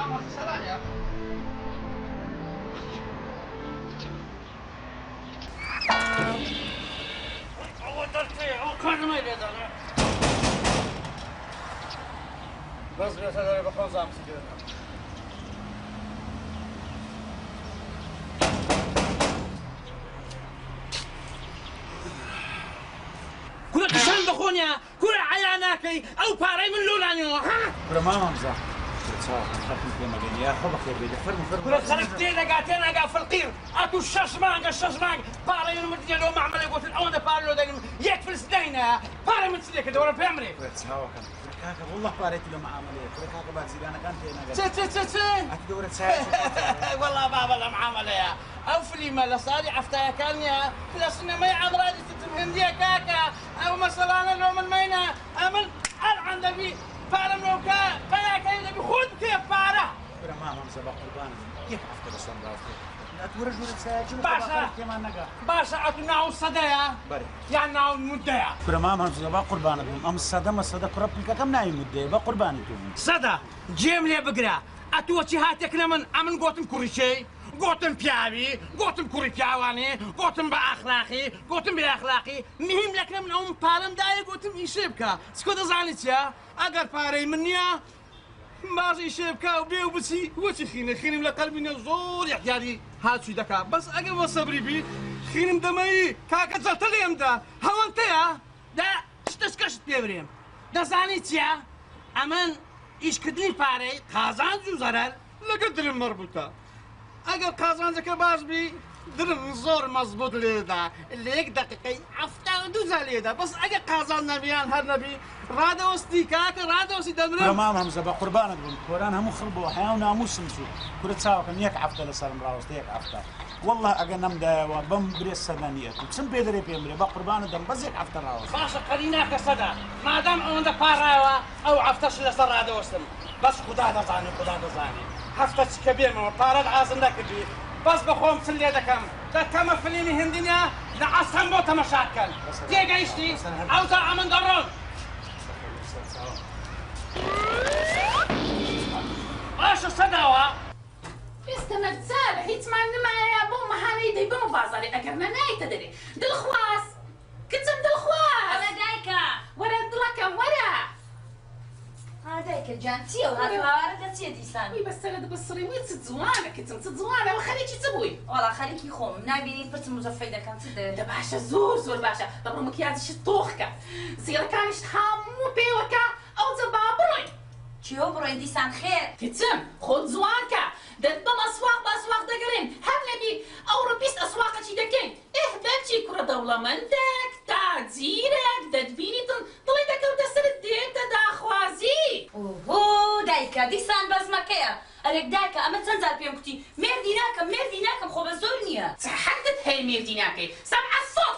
سلام بس بيتدري بخوز عم سجلنا كل قشان بخونيا كل عياناكي او باري من لولانيو ها كل ما ممزح خلفني في مجال يا خبك يا بيدي فرم كل خلقتين قاتين في القير اتو الششمانق باري من مدينة لو معمل يقول الاون باري لو دايم يكفل سدينا باري من سديك دور بيمري تساوى كان والله باريت له معاملة كاكا باتزي انا كان تين اتدور تساعد والله بابا لا معاملة او فيلم لا صاري عفتها كانيا فلسنا ما يعمر هذه تتمهندية كاكا او مثلا انا لو من مينا امن العن دبي بارا موكا كاكا دبي خود كيف بارا ما ممزح قربان كيف عفتها بس انا لا تورجوا تساعد باشا اتناو الصدايا بري يعني ناو المدايا كرما ممزح قربان ام الصدى كرب كم نايم مدة بقربان توم صدى جيم لي بقرا اتوتي هاتك نمن امن قوتن كوريشي قوتن بياوي قوتن كوري بياواني قوتن باخلاقي قوتن باخلاقي مهم لك من ام بالم داي قوتن يشبكا سكوت زانيتيا اگر باري منيا ماشي شبكا وبيو بسي وشي خيني من قلبي زور يحتاجي هاد شي دكا بس اگر وصبري بي خيني دمي كاكا زلت لي امدا هو انت يا دا اشتسكشت بيبريم دا زانيتيا امان ايش كدني باري قازان زو زرر لقد المربوطه اگر قازانجك باش بي درم زور مزبوط ليدا اللي دقيقي عفتا ودوزا ليدا بس اگر قازان نبيان هر نبي رادوستي كاك رادوستي دمرم تمام همزه بقربانك قران هم خربوا احيانا ناموس نسو كل تساوى كم يك عفتا لسلام راوست يك عفتا والله اجنم دا وبم بريس سنانيه تسم بيدري بيمري بقربان دم بس يك عفتا راوست باشا قريناك صدى ما دام عند باراوا او عفتش لسر رادوستم بس خدا دزاني حفتش كبير ما بارد عازم لك بي بس بخوم سلي دكم ده كما فيلمي هندينيا لعصم بوتا مشاكل تيجا يشتي عاوزة عمن درون ايش الصداوة استمر سارح يتمنى معايا بوم هاني دي بوم بازاري اقرنا ناي تدري دلخواس كتم دلخواس انا دايكا ورا دلكم ورا هذاك الجانتي وهذا تي ديسان وي بس انا دبصري وين تزوانه كتم تزوانه وخليكي تبوي والله خليكي خوم نابيني فرت مزفيده كانت تدير ده باشا زور باشا طب مكياج شطوخك زيرا كانش حامو بيوكا او تبابروي تشيو بروي ديسان خير كتم خد زوانكا ده بم اسواق دقرين هب نبي اوروبيس اسواق تي دكين بابتي كره دولة مندك تعزيرك ده تبيني طليتك وتسر الدين تدا خوازي اوه دايكا ديسان باز مكيا اريك دايكا اما تنزل بيوم كتي ميرديناكم خو بزورنيا تحدث هاي ميرديناكي سمع الصوت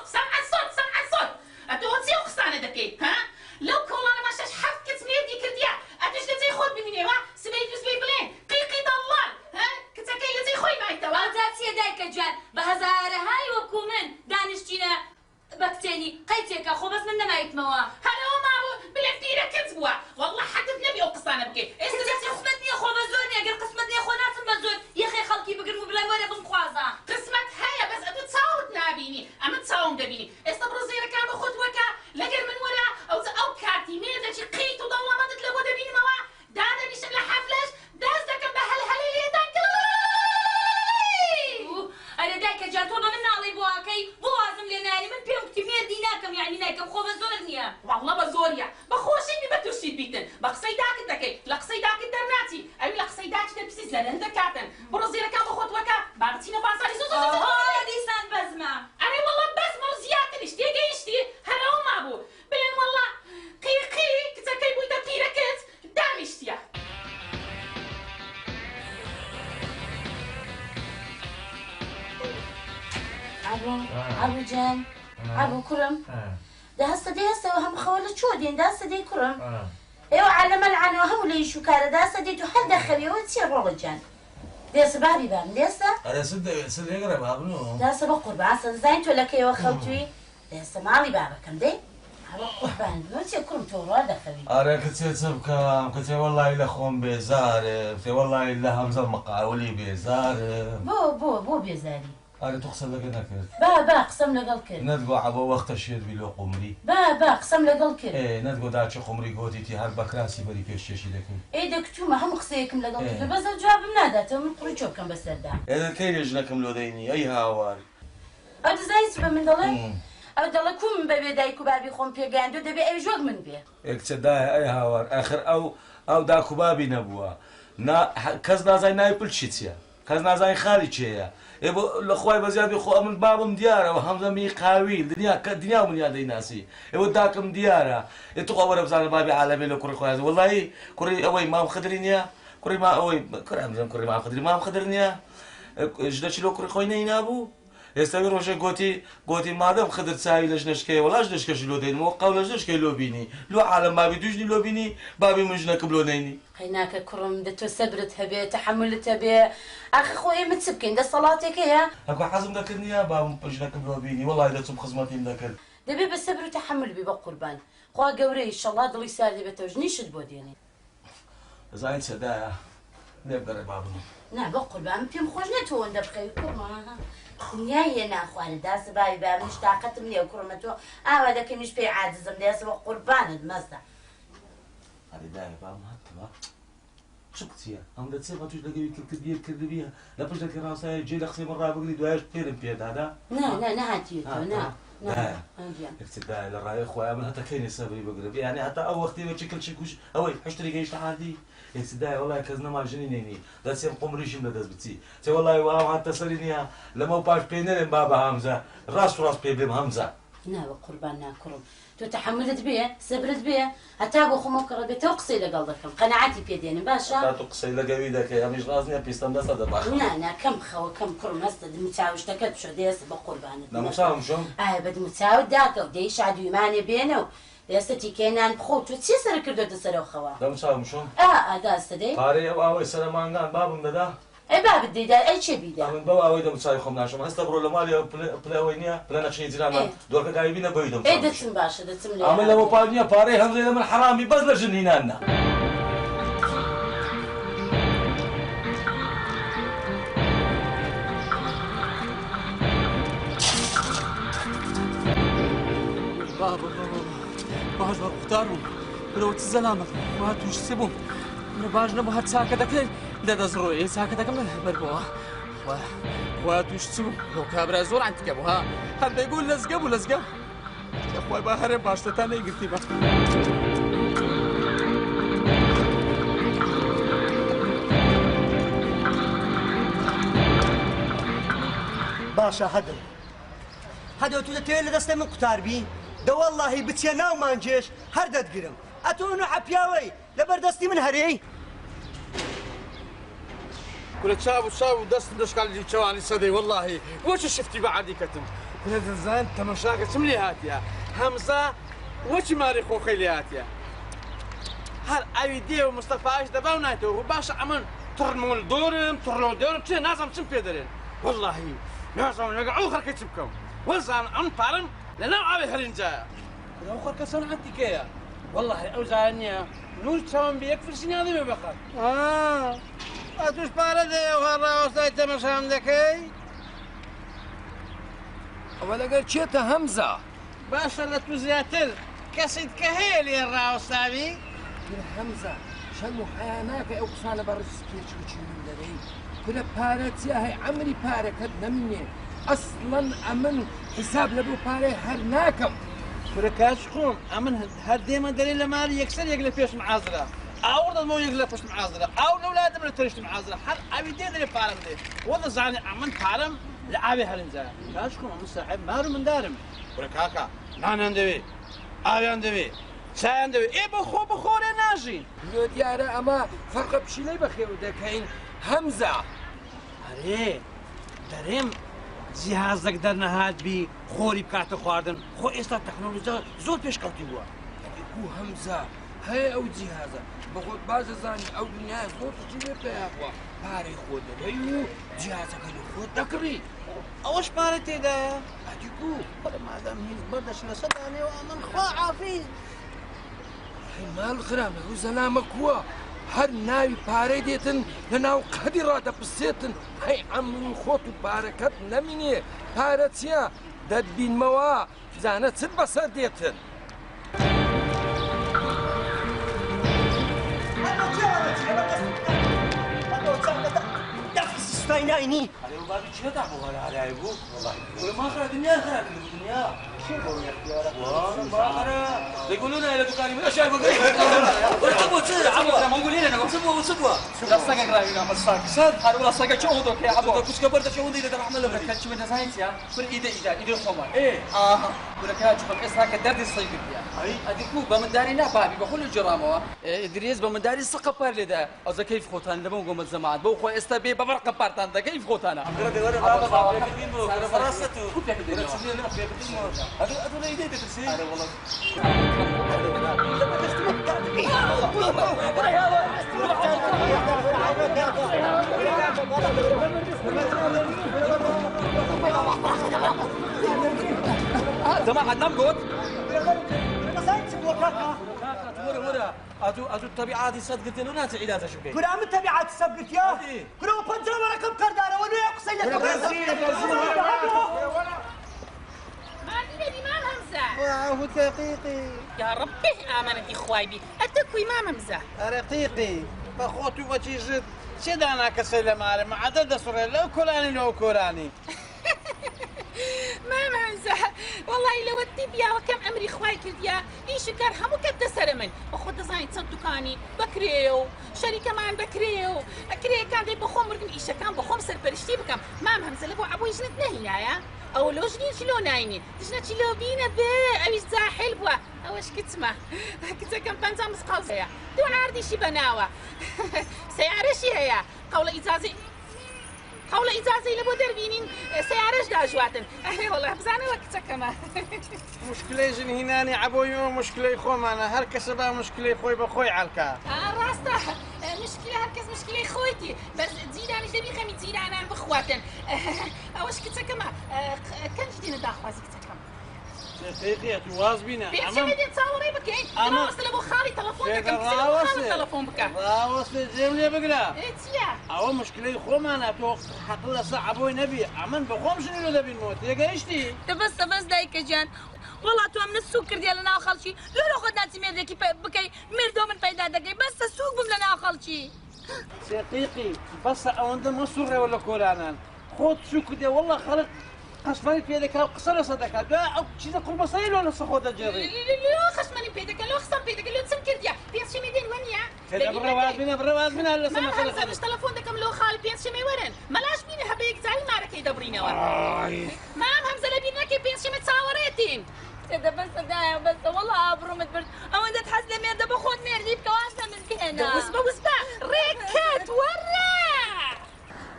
اتوتي وخصانه دكي ها لو كل انا ما شاش حفكت ميردي كرديا اتش لتي خود بمني وا سبي بلين قيقي ضلال ها كتاكي لتي خوي معي توا وزاتي دايكا جان بهزاره هاي وكومن دانشتينا بكتيني قيتك خو بس من ما يتموا هلا ما ابو بالفتيره كتبوا والله حدث نبي وقصانه بكي استجاتي قسمتني خو بزورني اقل قسمتني خو ناس بزور يا اخي خلقي بقرمو بلا ولا بمخوازه قسمت هيا بس اتو تصاوت نابيني اما تصاوم دبيني استبرزيرا كانوا خطوكا لقر من ورا او كارتي ميدا شي قيت وضل ما تتلقوا دبيني موا دانا نيش بلا حفلش داز دكم بهالهليلي دانكلي انا دايكا جات وما من نالي بواكي بوازم لنالي من بيوم كتمير ديناكم يعني نايكم خو بزورنيا والله بزوريا بخوشيني بتوشي بيتن بقصيداك دكي لقصيداك الدرناتي اي لقصيداك دبسي زلن دكاتن برزيرا كانوا خطوكا بارتينا بازاري زوزو ديسان بزما انا والله بس مرزيات ليش تيجي يشتي هلا هم ابو بين والله قيقي كتاكي بويتا تيركت دام يشتيا ابو جان ابو كرم ده هسه وهم خوله شودين ده هسه دي كرم ايوه على ملعن وهم لي شو كان ده هسه دي تحل دخلي وتصير رجال ديسا بابي بام ديسا أنا سد يقرب هابنو ديسا بقرب عسل زين تقول لك ايوه خوتوي ديسا مالي بابا كم دي قوربان بۆچی کوڕم تۆ ڕوا دەخەوی ئارە کەچێ چ بکەم کەچێ وەڵی لە خۆم بێزارم پێ وەڵی لە هەمزە مەقاولی بێزارم بۆ بێزاری ئارە تو قسە لەگە نەکرد با قسەم لەگەڵ کرد نەتگۆ عەبە وەختە شێروی لۆ قومری با قسەم لەگەڵ کرد نەتگۆ داچە قومری گۆتیتی هەر بەکراسی بەری پێشکەشی دەکەی دەکتومە هەموو قسەیەکم لەگەڵ کرد بەزە جوابم ناداتەوە من قوڕی چۆ بکەم بەسەردا ئێدەکەی لێژنەکەم لۆ دەینی ئەی هاوار ئەو دەزانیت بە من دەڵێ ئەو دەڵێ کوم بەبێ دایک و بابی خۆم پێگەیاندۆ دەبێ ئەوی ژۆک من بێ یەکچەدایە ئەی هاوار ئاخر ئەو داک و بابی نەبووە کەس نازای ناوی پلچی چییە کەس نازای خالی چێیە لە خۆی بەزیادی خۆ من بابم دیارەوە هەمزەمی قاویل دنیا منیا دەیناسی ئێوە داکەم دیارە تو خۆ وەرە بزانە بابی عالەمێ لە کوڕی خۆیان وەڵی کوڕی ئەوەی مام خدری نییە کوڕی ما ئەوەی کورامزم کوڕی مام خدری مام خدر نییە ژنەچی لۆ کوڕی خۆی نەی نابوو ئێستا ڕۆژە گوتی مادەم خدر چاوی لە ژنەشکەی وەڵاش دەشکەشی لۆ دەینەوە قەو لە ژنەشکەی لۆ بینی لۆ عالەم بابی دوژنی لۆ بینی بابی من ژنەکەم لۆ نەینی هەیناکە کوڕم دە تۆ سەبرت هەبێ تەحملت هەبێ ئاخە خۆ ئێمە چ بکەین دەسەڵاتێک هەیە ئەگە حەزم دەکرد نییە بابم ژنەکەم لۆ بینی وەڵای دەچم خزمەتیم دەکرد دەبێ بە سەبر و تەحمل بی بە قوربان خوا گەورەی ئیشەڵڵا دڵی سار دەبێتەوە ژنیشت بۆ دێنێ زانیت چەدایە لێبگەڕێ بابم نا بە قوربان پێم خۆش نەتەوە ئەوەندە بخەی کوڕما دنیای ناخوانە داسە بابی بابنیش تااقەتم نییە کوڕمە تۆ ئاوا دەکەمیش پێی عاجزم دەیاسە بە قوربانت مەستە ئەدایە بابم هاتەوە چ قچیە ئەم دەچێ بە توش لەگەوی کردبیە لە پشت دەکە ڕاستایە جێ لە قسەی من ڕابگری دوایش پێرم پێدادا نەهاتیێتەوە اقتداء للرأي خويا من حتى كاين سبري بقرب يعني حتى اول وقت ما تشكل شي كوش اوي حشتري جايش عادي اقتداء والله كزنا ما جنيني دا سيم قمريش من داز بتي تي والله واو حتى سرينيا لما باش بينن بابا حمزه راس بيبلم حمزه نا قربان ناكرم تو تحملت بيه صبرت بيه حتى ابو خمك ربي توقسي لقلبكم قناعتي بيدين باشا توقسي لقويدك يا مش رازني بيستم بس هذا باخ نا كم خو كم كرم هسه متعاوش تكت شو ديس بقربان لا مساوم شو بد متعاود داك وديش عدو يماني بينه ديستي كينان بخوت وتسي سر كردو تسرو خوا لا مساوم شو دا استدي قاري او سلمان قال بابم ددا اي باب الديدار اي شيء بيدا من بابا ويدا مساوي خم ناشم هسه برو لمالي بلا وينيا بلا نشي زراما دورك قايبين بيدم اي دتم باشا دتم لي عمل لو بانيا باري هم زي من حرامي بس لجنينانا بابا باش بختارم برو تزلامك ما توش سيبهم باش نبغى هاد ساكة دكتور ده زروي ساكة دكتور بربوا واتوش تسمو لو كابرا زور عن تكبوها هل بيقول لزقب ولزقب يا اخوي باهر باش تاني قلتي بقى باشا هدو تو دەتەوێت لە دەستێ من قوتاربی دە وەڵڵاهی بچێ ناومان جێش هەر دەتگرم ئەتۆ عەپیاوەی لەبەردەستی من هەرەی كل تشاب ودست دشكال جواني صدي والله وش شفتي بعدي كتم كل زين تمشاك تملي هاتيا همزه وش ماري خو خيلياتيا هل ايدي ومصطفى ايش دباونايتو وباش عمل ترنول دورم تشي نازم تم بيدرين والله نازم نقعو خر كتبكم وزان ان بارم لنا عابي هرنجا لو خر كسن عندي كيا والله اوزانيا نور تشام بيكفر سنادي ببقر أتوش بارده وهرا وستايت مشام دكي ولا قال شيتا همزة باشا لا توزياتر كسيد كهيلي الراوستابي همزة شنو حياناك أو قصانة برسكيش وشي من دري كل بارت يا هي عمري بارك هدنا مني أصلا أمن حساب لبو باري هرناكم كل كاشكم أمن هر ديما دليل مالي يكسر يقلب فيش معازرة أو مو يقلب فيش معازرة أو الأولاد من تريش معازرة هر أبي دين اللي بارم دي والله زاني أمن بارم لعابي هرنزا كاشكم أمن صاحب مارو من دارم كل كاكا نان عندي أبي عندي شاي عندي إيه بخور ناجي لو ديارة أما فرق بشيلي بخير ودكاين همزة أري دارم جهازك درنا هاد بي خوري بكات خواردن خو إستا تكنولوجيا زور بيش قلتي بوا هو همزة هاي أو جهازة بقول بعض زاني أو دنيا زور تجيب بياقوا باري خود ريو جهازك اللي خود تكري أوش بارتي دا تيكو مادام هیچ بەردەش لەسەردانێەوە ئەمن خوا عافیز مال خرامە و زەلامە کووە هەر ناوی پارەی دێتن لە ناو قەدی ڕادەپرسێتن هەی ئەمن خۆت و پارەکەت نەمینێ پارە چییە دەتبینمەوە زانە چت بەسەر دێتن ناینی عليه بابي شنو تعبوا على عيبو والله ما خرج الدنيا خرج الدنيا شو يقولون يا اختي والله ما خرج يقولون الى دكاني ما شايف عبو تصير عبو ما نقول لنا سبوا سبوا لا صقق راينا مصاك صد هذا ولا صقق شهودك يا عبو كوش كبرت شهودي اذا رحمه الله كنت من زاينت يا كل ايده الخمر ايه ولا كان شوف اسراك الدرد الصيف يا اديكو بمنداري لا بابي بقول الجرامه ادريس بمنداري سقبر لذا از كيف خوتان لما نقوم الزمان بو خو استبي بفرق بارتان كيف خوتانا فراسته هذا لا يدي ترسي هذا والله جماعة نام قوت ورا الطبيعات صدقت له ناس علاج شبكه كل عام التبعات السبقت يا كل هو بنجر ولا كم كرداره ولا يقصي لك ما تبي ما همزة واو دقيقي يا ربي آمنت إخواي بي أتكوي ما ممزة رقيقي بخوتي وجي جد شدانا كسيلة مالي ما عدد سوري لو كولاني لو كولاني ما ممزة والله لو التبيا وكم أمري إخواي كرديا إيش كان همو كده سرمن وخد زاين تصدقاني بكريو شركة مان بكريو أكري كان دي بخوم مرقم إيش كان بخوم سر برشتي بكم ما ممزة لبو عبوي جنت نهينا يا أو لو جنين شلو نايني تجنا شلو بينا ذا أويش زاحل بوا أوش كتمة كتا كم بنزا مسقال يا دو عاردي شي بناوة سيارة شي هيا قول إجازة لبو دربينين سيارة جداجواتن والله بزاني وقتا كما مشكلة جن هناني عبوي مشكلة خوم أنا هر كسبها مشكلة خوي بخوي عالكا راستا مشكلة هركز مشكلة خويتي بس تزيداني دبي خمي تزيدانا بخواتن أوش كتا كما كان جدينا داخوازي كتا كما دقيقة تواز بينا بيت شميدين تصوري بكين أنا وصل أبو خالي تلفون دكم خالي تلفون بكا راوس الجيم لي بقلا إتيا أو مشكلة خوم أنا تو حق الله صعبوي نبي عمن بخوم شنو له نبي الموت يا قايشتي بس دايك جان والله تو من السوق ديالنا اخر شيء لو خدنا تمير كي بكي ميردو من فايده دقي بس السوق بملنا اخر شيء دقيقي بس أوند مصر ولا كولانا خود شو كده والله خلق خشماني في يدك قصر صدقك لا أو شيء كل بصيل ولا صخود الجري لو خشماني بيدك لو خصم بيدك لو تسكر ديا بيس شميدين ونيا برواز بنا لا ما خلص مش تلفون دكم لو خال بيس شمي ورن ملاش بيني هبيك زعل ما ركي دبرينا ما همزه لبينا كي بيس شمي تصاوريتين كده بس دايا بس والله ابرو متبرد او انت تحس لي مير ده بخود مير جيب كواسه من كهنا وسبا ركت ورا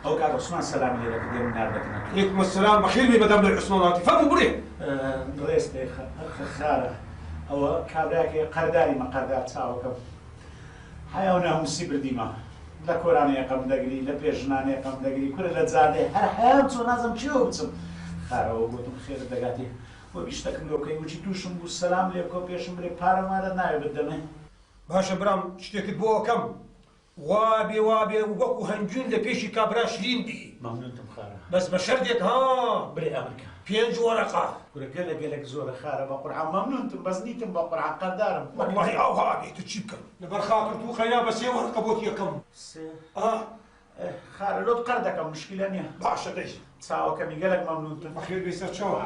او كان عثمان سلام لك ديال ناردك عليكم السلام بخير بي مدام العثمانات فهموا بري دريس دي خاره او كابراكي قرداري ما قردات ساوكم حيونا هم سيبر ديما لا كوراني قم دغري لا بيجناني قم دغري كل لا زاده هر حيوان تو نازم چيو بتم خاره وقتم خير دغاتي وبيشتكم لو كاي وجي توشم بالسلام لكم بيشم لي بارما ناي بدمه باشا برام شتيكت بو كم وابي وكو هنجون لبيشي كابراش ليندي ممنونتم خاره بس بشردك ها بري امريكا بينج ورقه قال زور خاره بقرعه ممنونتم بس نيتم بقرعه قدارم والله او هابي تشيبك نبر خاطر تو خيا بس ورقه بوتي كم خاره لو قردك مشكله نيه باشا ديش ساو كم قالك ممنونتم بخير بيسر شو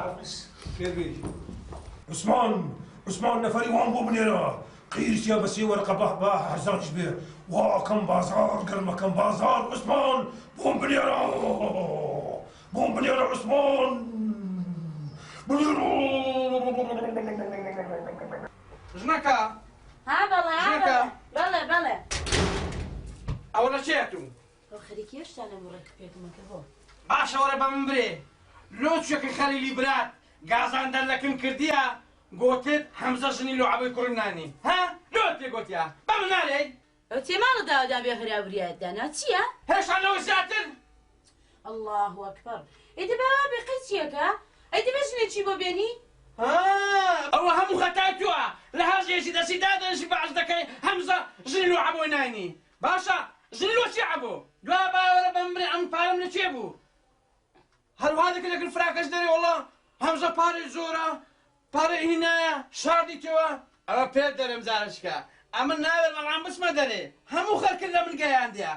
خير بي عثمان نفري وان بو منيرا قيرس يا بس ورقه باه حزان شبيه وكم بازار قرمه كم بازار عثمان بوم بنيرا عثمان بنيرا جنكا ها بلا أولا شيتو خليك ايش انا مركب ما كبو باشا ورا بمبري لو تشك خليلي برات غازان دلكن كرديا قلت حمزة جني لو عبي كورناني ها لو تي قلت يا بمنالي انت ما رضا بيخري ابريات انا تيا هيش على وزاتر الله اكبر اذا بابي قيسيك ئەیدە بەژنێکی بۆ بێنی؟ ئەوە هەموو خەتای تووە لە هەڵژێکی دەستی دادەنشی بەعز دەکەی هەمزە ژنی لۆ عەبۆی ناینی باشە ژنی لۆ چی عەبۆ دوا باوەرە بەمبرێ ئەم پارەم لە چێ بوو هەروها دەکە لەگەر فراکەش دەرێ وەڵا هەمزە پارەی زۆرە پارەی هینایە شاردیتەوە ئەوە پێت دەرێم زارشکە ئەمن ناوێت بەڵام بچمە دەرێ هەموو خەرکرد لە من گەیاندیە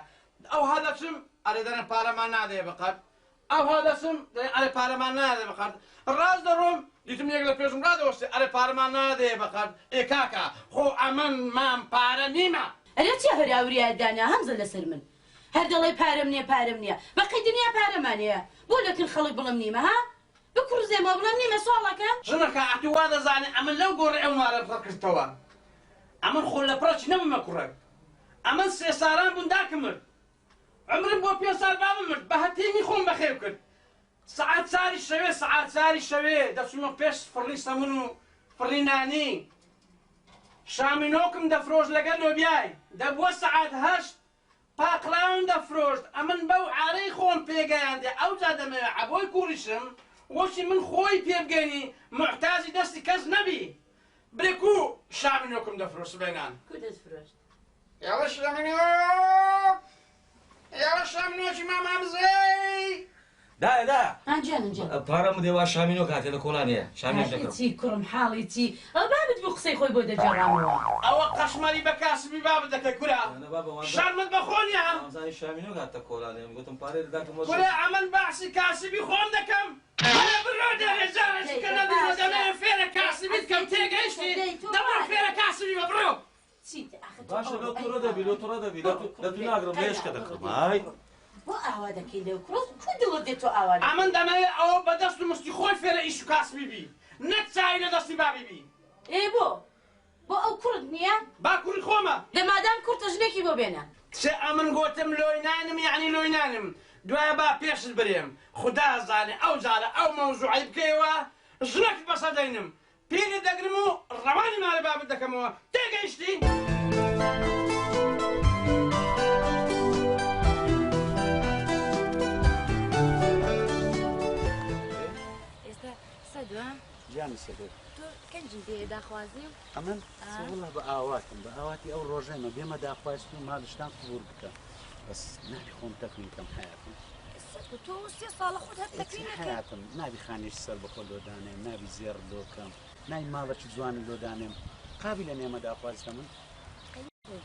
ئەوها دەچم ئەرێ دەرێن پارەمان نادێ بەقەت ئەوها دەچم ئەرێ پارەمان نادێ بەقەت ڕاست دەڕۆم دیتم یەک لە پێشم ڕادەوەستی ئەرێ پارەمان نادێ بەقەت ئێ کاکە خۆ ئەمن مام پارە نیمە ئەرێ چی هەراوریایە دانا هەمزە لەسەر من هەر دەڵێ پارەم نییە بەقەی دنیا پارەمانەیە بۆ لەکن خەڵک بڵم نیمە ها بکوڕزێمە بڵم نیمە سوڵەکەم ژنەکە ئەتو وا دەزانێ ئەمن لەو گۆڕی ئەو مارە بڕکردەوە ئەمن خۆ لە پڕەچ نەبمە کوڕێک ئەمن سێ ساران بوون داکمرد عمرم بۆ 5 سال بابم مرد بە هەتێنی خۆم بەخێو کرد سعات ساری شەوێ دەچمە پێش فڕی سەمون و فڕی نانی شامینۆکم دەفرۆشت لەگەر لۆبیای دەبووە سعات 8 پاقلاون دەفرۆشت ئەمن بەو ئارەی خۆم پێگەیاندێ ئەوجا دەمەوێت عەبۆی کوڕیشم وەشی من خۆی پێبگەنی محتاجی دەستی کەس نەبی برێکو شامینۆکم دەفرۆشت بێنان کو دەستفرۆشت یاڵە شامینۆک یاڵە شامینۆکی مامامزەی دایە پارەم دێوا شامینۆ کاتێ لە کۆڵانەیە شامینۆ دەکەم چی کوڕم حاڵی چی ئەو بابت بۆ قسەی خۆی بۆ دەجێڕامەوە ئەوە قەشمەری بە کاسبی بابت دەکەی کورا شارمت بەخۆنیە زانی شامینۆ کاتە کۆڵانەیە گوتم پارەی دەداتم کورا ئەمن باسی کاسبی خۆم دەکەم بڕۆ دەهێزارشکە نەدەمە فێرە کاسبیت کەم تێگەیشتی دەبڕۆ فێرە کاسبی بە بڕۆ باشە لە تۆڕە دەبی لە تۆڕە دەبی لە تو ناگرم لێشکە دەکەم های بۆ ئاوا دەکەی لێو کوڕ کو دڵت دێت تۆ ئاوا ئەمن دەمەوێت ئەوە بەدەست و مستی خۆی فێرە ئیش و کاسبی بی نەک چای لە دەستی بابی بی بۆ ئەو کوڕت نییە با کوڕی خۆمە دەمادام کورتە ژنێکی بۆ بێنە چه ئەمن گۆتم لۆینانم یعنی لۆینانم دوایە با پێشت برێم خدا زانێ ئەو جارە ئەو مەوزوعی بکەیەوە ژنەک بەسە دەینم پێنی دەگرم و ڕەوانی مارە بابت دەکەمەوە تێگەیشتی جانی سەدەر تۆ کەنجی دێ داخوازی و ئەمن وڵە بە ئاواتم بە ئاواتی ئەو ڕۆژەمە بێمە داخوازی و ماڵشتان قبول بکە بەس نابی خۆم تەکلیکەم حیاتم تۆ 3 ساڵە خۆت هەر تەکلیف حیاتم نابی خانێش سەر بەخۆ لۆدانێم نابی زێڕ لۆکەم نای ماڵەکی جوانی لۆدانێم قابل لە نێمە داخوازتە من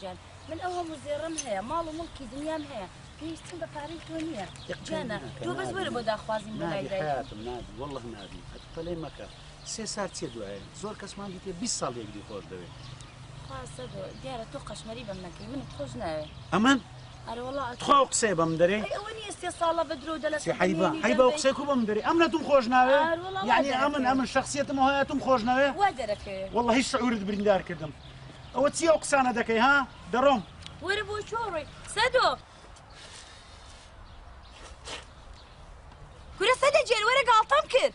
جان من ئەو هەموو زێڕم هەیە ماڵ و مڵکی دنیام هەیە پێویستم بە پارەی تۆ نییە جانە تۆ بەس وەرە بۆ داخوازی نابی حیاتم نابی وەڵڵه نابی پەلەی مەکە 3 سال چێ دوایە زۆر کەسمان دیتێ 20 ساڵ یەکدی خۆش دەوێت خاصەدۆ دیارە تۆ قەشمەری بەم نەکەی منت خۆش ناوێ ئەمن ئەرە وەڵا خۆ قسەی بەم دەرێ ئەوە نیە 3 ساڵە بە درۆ دەلە حیبە و قسەی کو بەم دەرێ ئەم نەتون خۆش ناوێ یعنی ئەمن شخصیتم هەیەتم خۆش ناوێ وا دەرەکەوێ وەڵڵه هیچ شعورت بریندار کردم ئەوە چیە ئەو قسانە دەکەی ها دەڕۆم وەرە بۆ چۆڕی سەدۆ کورە سەدە جێن وەرە گاڵتەم کرد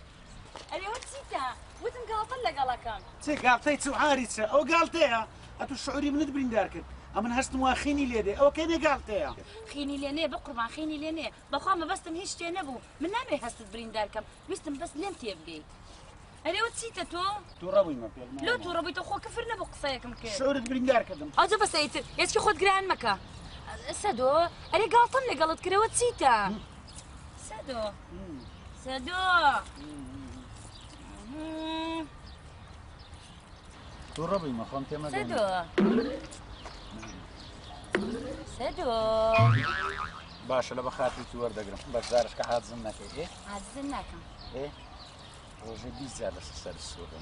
ئەرێوە چیتە وتم گاڵتە لەگەڵەکان چێ گاڵتەی چوعاری چە ئەو گاڵتەیە ئەتو شعوری منت بریندار کرد ئەمن هەستم وا خینی لێدێ ئەوە کەنێ گاڵتەیە خینی لێنێ بە قوربان خینی لێنێ بەخوا مەبەستم هیچ شتێ نەبوو من نامێ هەستت بریندار کەم ویستم بەس لێم تێبگەی ئەرێوە چیتە تۆ تووڕەبوویمە پێ لۆ تووڕەبوویتە خۆ کفر نەبوو قسەیەکم کرد شعورت بریندار کردم ئەوجە بەسەیتر هێچکی خۆت گران مەکە سەدۆ ئەرێ گاڵتەم لەگەڵت کرەوە چیتە سەدۆ سەدۆ تووڕەبوویمە خۆم تێمە سەدۆ سەدۆ باشە لە بە خاتری تو وەردەگرم بەس زارشکە حازم نەکەی حازم ناکەم ڕۆژێ 20 زیاد لەسەر سەر سوورم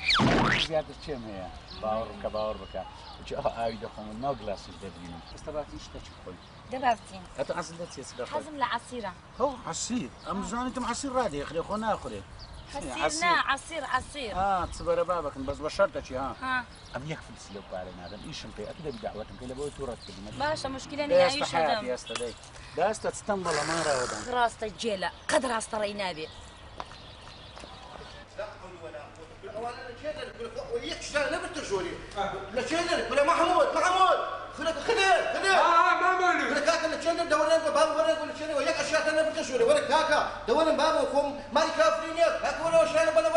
زیاتر چێم هەیە باوەڕ بکە ئاوی دەخۆم ناو گلاسیش دەبینم ئێستا باتی شتێکی خۆی دەبارچین ئەتە ئەسڵ دەچێت حەزم لە عەسیرە هەو عەسیر ئەم زانیتم عەسیر ڕادێخرێ خۆ ناخورێ حەسیر نا عەسیر چبەرە بابەکن بەس بە شەرتەکی ها ئەم یەک فلسی لەو پارە نادەم ئیشم پێ ئەتو دەبی داوەتم پێ لە بۆی تووڕەت کردمە باشە مشکلە نیە ئەویش دەدەم دەستە چتەم بەڵەمان ڕاوەدان ڕاستە جێلە قەد ڕاستەڕێی نابێ وياك شتاء نبت الجوري لا تشيلر ولا محمود خلك خدر ما مالك ولا كاكا لا تشيلر دورنا بابا ولا تشيلر وياك اشياء نبت الجوري ولا كاكا دورنا بابا كم ما يكافرين هاك ولا وش انا بلا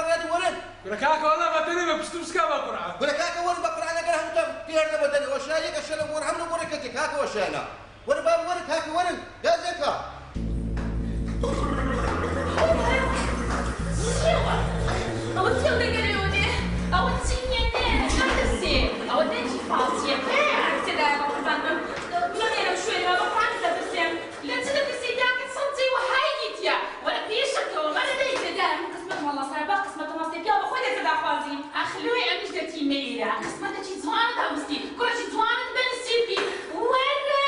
كاكا والله ما تريبه بستمسكا بقرعه ولا كاكا وانا بقرا انا قال هم تيرنا بدني وشايك الشلم ورهم وركتك هاكا وشانا وانا باب ورك هاكا وانا يا زكا أودي قالوني أودي نيني نفسي أودي نجي فاطية كده بفهم ما أنا شوي ما بفهم تفسير لا تدرسي داك تصنتي وهاي يا ولا في شكل ما لدي ده قسمة والله صعبة قسمة ما تبيا بخويا تبع خوازي أخلوي أمش دتي ميرا قسمة تجي زوانة تاوستي كل شيء زوانة بين السيبي ولا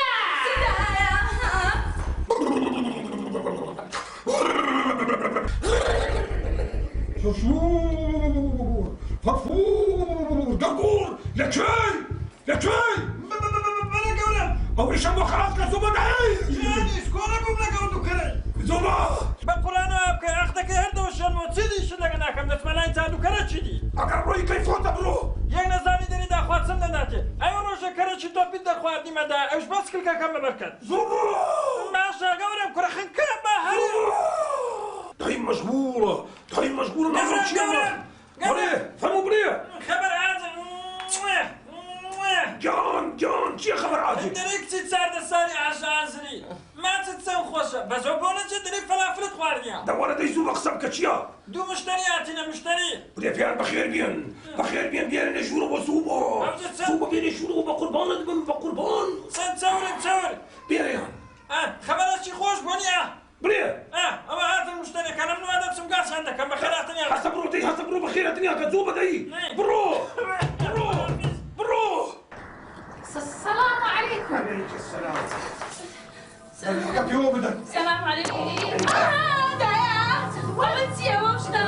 شوشور فرفور دقور لكشاي لكشاي بلا قولا او يشمو خلاص كزوبة دعي يعني سكونا بلا قولا كره زوبة بقران ابكي اخدك هرد وشن وتسيدي شلغنا كم نسمع انت عنده كره تشدي اگر روی كيف فوت برو یک نزانی داری دا خواد سم نناته ایو روشه کره چی تو بید دا خواد نیمه دا اوش بس کل که کم برکت زوبة ماشا قورم کره خنکه با هری دايم مشغولة دايم مشغولة قورم بريه فهموا بريه خبر عازم جان چیه خبر عاجل دریک چی سرد ساری عشازری ما تتسم خوشه بس او بونه چه دری فلافلت خواردیا دوانه دی زوبة قسم كتشيا دو مشتری آتینا مشتری بريه فيان بخير بيان بيان نشوره بزوبة زوبة بيان نشوره بقربان ادبن بقربان سن تصور بيان خبر چی خوش بونیا بريه اما هات المشتري كان منو هذا بسمقاس عندك كم بخير اعطني هسه برو بخير اعطني كذوبه دي برو السلام عليكم عليك السلام سلام يوم بدك السلام عليكم دايا وانت يا مشترى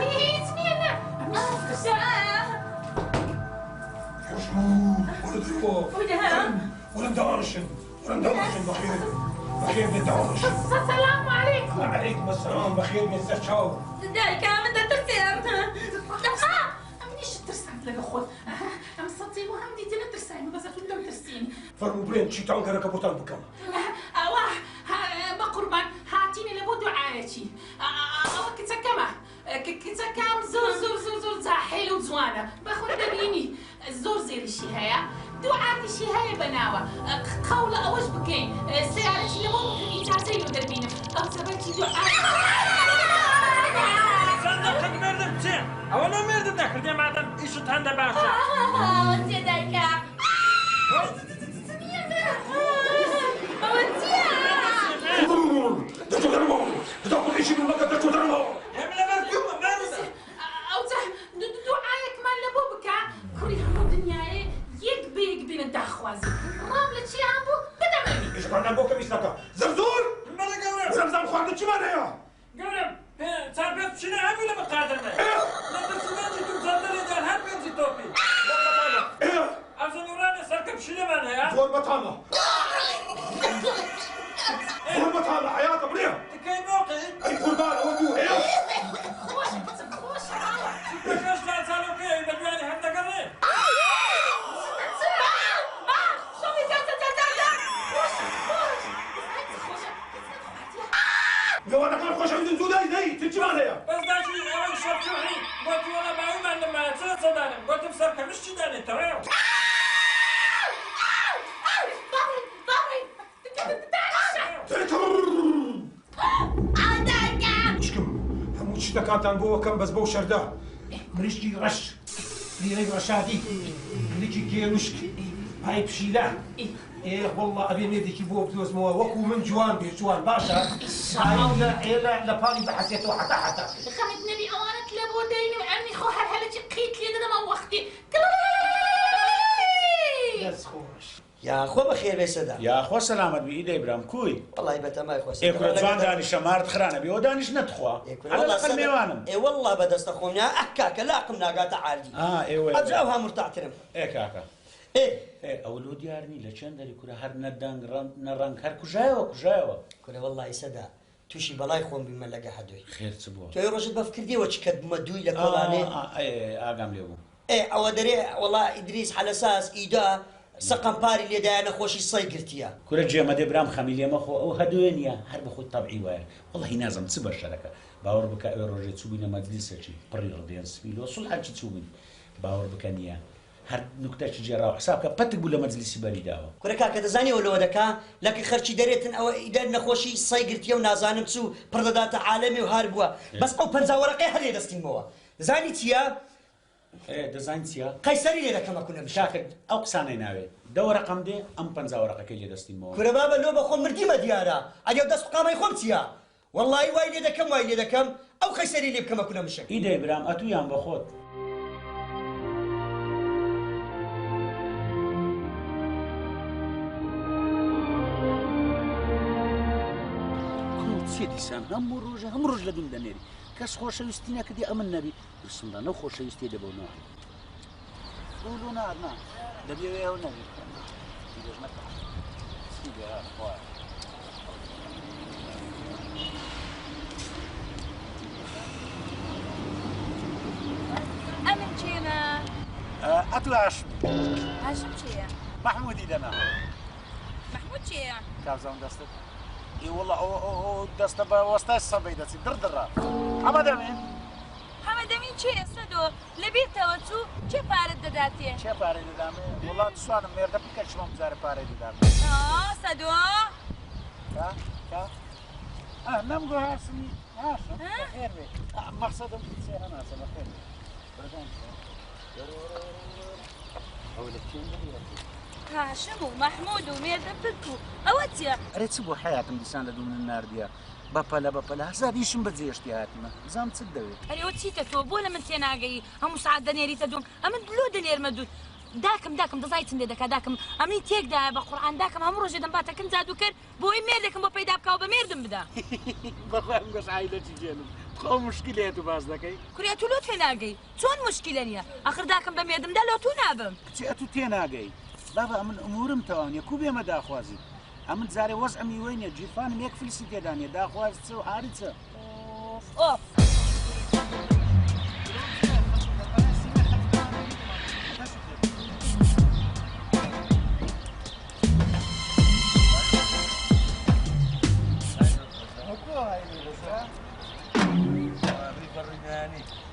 هي سنينة ولا دارشن بخير بالدارشن السلام عليكم وعليكم السلام بخير من شاو داي كامل ترسم منيش ترسم لك اخوت ام صدي وهم دي ترسم بس تقول ترسين فرمو برين شي تانكر كبوتان بكم اوه بقربان هاتيني لبو دعايتي كتسكما كتسكام زور زاحيل وزوانه باخذ دبيني زور زير الشهاية دعاتي شهاية بناوة قولة اوش بكين سيارتي لبو يتعزي له دربينه او سبتي دعاتي صندوقك مردم تي اولا مردم داخل معدن ايش تهندى باشا انت دايكا تاخذ شيء من مكة تدرمو دعايك مال لبوبكا كوري همو دنياي يقبي ندخوازي راملة شي عمبو بدمني ايش قلنا بوكا مثلك زرزور زمزم خواردك شي معناها قولم تعرف شنو عامل ولا بقادرنا لا تسمعش تمزدل دار هل بنزي توبي ايه افزن وراني سركب شنو معناها فور بطانة فور بطانة حياته بريه كاي موقعي اي قربان ودوه ايه خوش كيفاش لا زالوا كاي بدواني حتى قري شوفي لو انا كان خوش عند نزول زي تجي معناها بس داشي اول شرط شوحي قلت وانا بعيم عند ما تصير صداني قلت بسركب مش شداني ترى كانت بو كم بس بو شرده مريشتي رش لي رشادي ليكي كيروشك هاي بشيله ايه والله ابي ميديكي بو بدوز مو وكو من جوان بجوان باشا هاي لا بالي بحسيته حتى خمتني لي اوانت لبو ديني وعني خو هلتي قيت لي انا ما وقتي بس خوش يا خو بخير بسدا يا خو سلامت بإيدي إبراهيم كوي والله بتما يا خو إيه كل زمان داني شمارت خرانة بيو دانيش ندخوا على الأقل ميوانم إيه والله بدست أخونا أحكاك لا قمنا قاطع عالي إيه وين أجاوها مرتعترم إيه كاكا إيه أولو ديارني لچند داري كورا هر ندان نرانك هر كجايوا كورا والله سدا توشي بلاي خون بما لقى حدوي خير تبوا تو يروج بفكر دي وشكد مدوي لكولاني إيه أقام ليبو إيه أو دري والله إدريس على أساس إيدا سقم باري اللي دانا خوشي صيقرتيا كل جيما دي برام خميليا مخو او هدوينيا هر بخو طبيعي واير والله نازم تصبر الشركه باوەڕ بکە ئەوێ ڕۆژێ چوو بووینە مەجلیسێکی پڕی ڕدێن سپیلەوە سوڵحاکی چوو بووین باوەڕ بکە نییە هەر نوکتەکی جێراوە حسابکە پەتک بوو لە مەجلیسی بەریداوە کورەکە کە دەزانیەوە لەوە دەکا لەکە خەرچی دەرێتن ئەوە ئیدار نەخۆشی سای گرتیە و نازانم چوو پڕدەداتە عالەمی و هار بووە بەس ئەو پەنجاوەرەقەی هەرێ دەستینمەوە زانی چییە؟ دەزانی چییە؟ قەیسەری لێ دەکەمە کونە شاکر ئەو قسانەی ناوێت دەوەرەقەم دێ ئەم پەنجاوەرەقەکەی لێ دەستینمەوە کورە بابە لۆ بە خۆم مردیمە دیارە ئەگەر دەست قامەی خۆم چییە؟ وەڵڵی وای لێ دەکەم وای لێ دەکەم ئەو قەیسەری لێ بکەمە کونە مشک ئیدەی برام ئەتویان بە خۆت دیسان هەموو ڕۆژە هەموو ڕۆژ لە دوم دەنێری کەس خۆشەویستی نەکردی ئەمن نەبی پرسمدا نەو خۆشەویستی دەبەوە ڕۆ نارنا دەبێ ئەو نەبی ئەمن چێمە ئەتو هاشم هاشم چییە؟ محمودی دەنا محمود چییە؟ کابزان دەستت والله او دەستە بە وەستای سەبەی دەچی دڕدڕا ئەمە دەمێن ئەمە دەمین چییە سەدۆ لەبیرتەوە چوو چێ پارەت دەداتێ؟ چێ پارەی دەدامێ وڵات سوانم مێردە بکە چمە بزارە پارەی دەدامێ سەدۆ نەمگۆ هاسمی هاشم بەخێر بێ مەقسەدم سێرە ناسە بەخێر بێ ئەو لە کێن دەبێت هاشم و محمود و مێردە پک و ئەوە چییە؟ ئەرێ چ بۆ حیاتم دیسان لە دوو من ناردیە بەپەلە هەزاریشم بەجێشتی هاتمە زام چت دەوێت ئەرێەوە چیتە تۆ بۆ لە من تێناگەی هەموو سعات دەنێریتە دوم ئەمن بلۆ دەنێرمە دوو داکم دەزایتم لێ دەکا داکم ئەمنی تێکدایە بە قورئان داکم هەموو ڕۆژێ دەمباتەکەم جادو کرد بۆی مێردێکم بۆ پەیدا بکاو بە مێردم بدا بەخوام گەش عایلەتی جێنم خۆ مشکلێت و باز دەکەی کوریا تو لۆ تێناگەی چۆن مشکلە نییە ئەخر داکم بە مێردمدا لۆ تو نابم کچی ئەتو تێناگەی بابا ئەمن ئەمورم تەوانیە کو بێمە داخوازی ئەمن جارێ وەز ئەمی وێنە جیرفانم یەک فلسی تێدانێ داخواز چ و هاری چە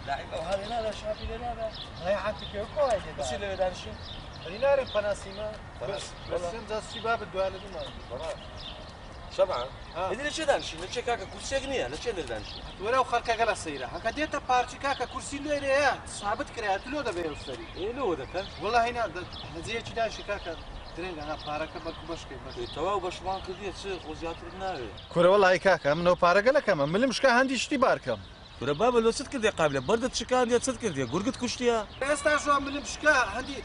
لاعب او هذه لا شافي لا هي حتى كويس بس اللي دارشي اللي نعرف فناسيما بس انت الشباب الدوالة دي ما شبعا إذا ليش دانشي ليش كاكا كرسي أغنية ليش دانشي ولو خلك قال السيرة هكا ديتا بارتي كاكا كرسي لو إيه صعبت كريات لو ده بيوصلي إيه لو ده كان والله هنا زي كذا شي كاكا ترين أنا بارك بكبش كيف تواو باش ما كذي تصير وزيات النار كورة والله كاكا منو بارك لك أما من المشكلة عندي شتي باركم كورة بابا لو صدق دي قابلة بردت شكان دي صدق دي قرقت كشتيها استعجوا من المشكلة عندي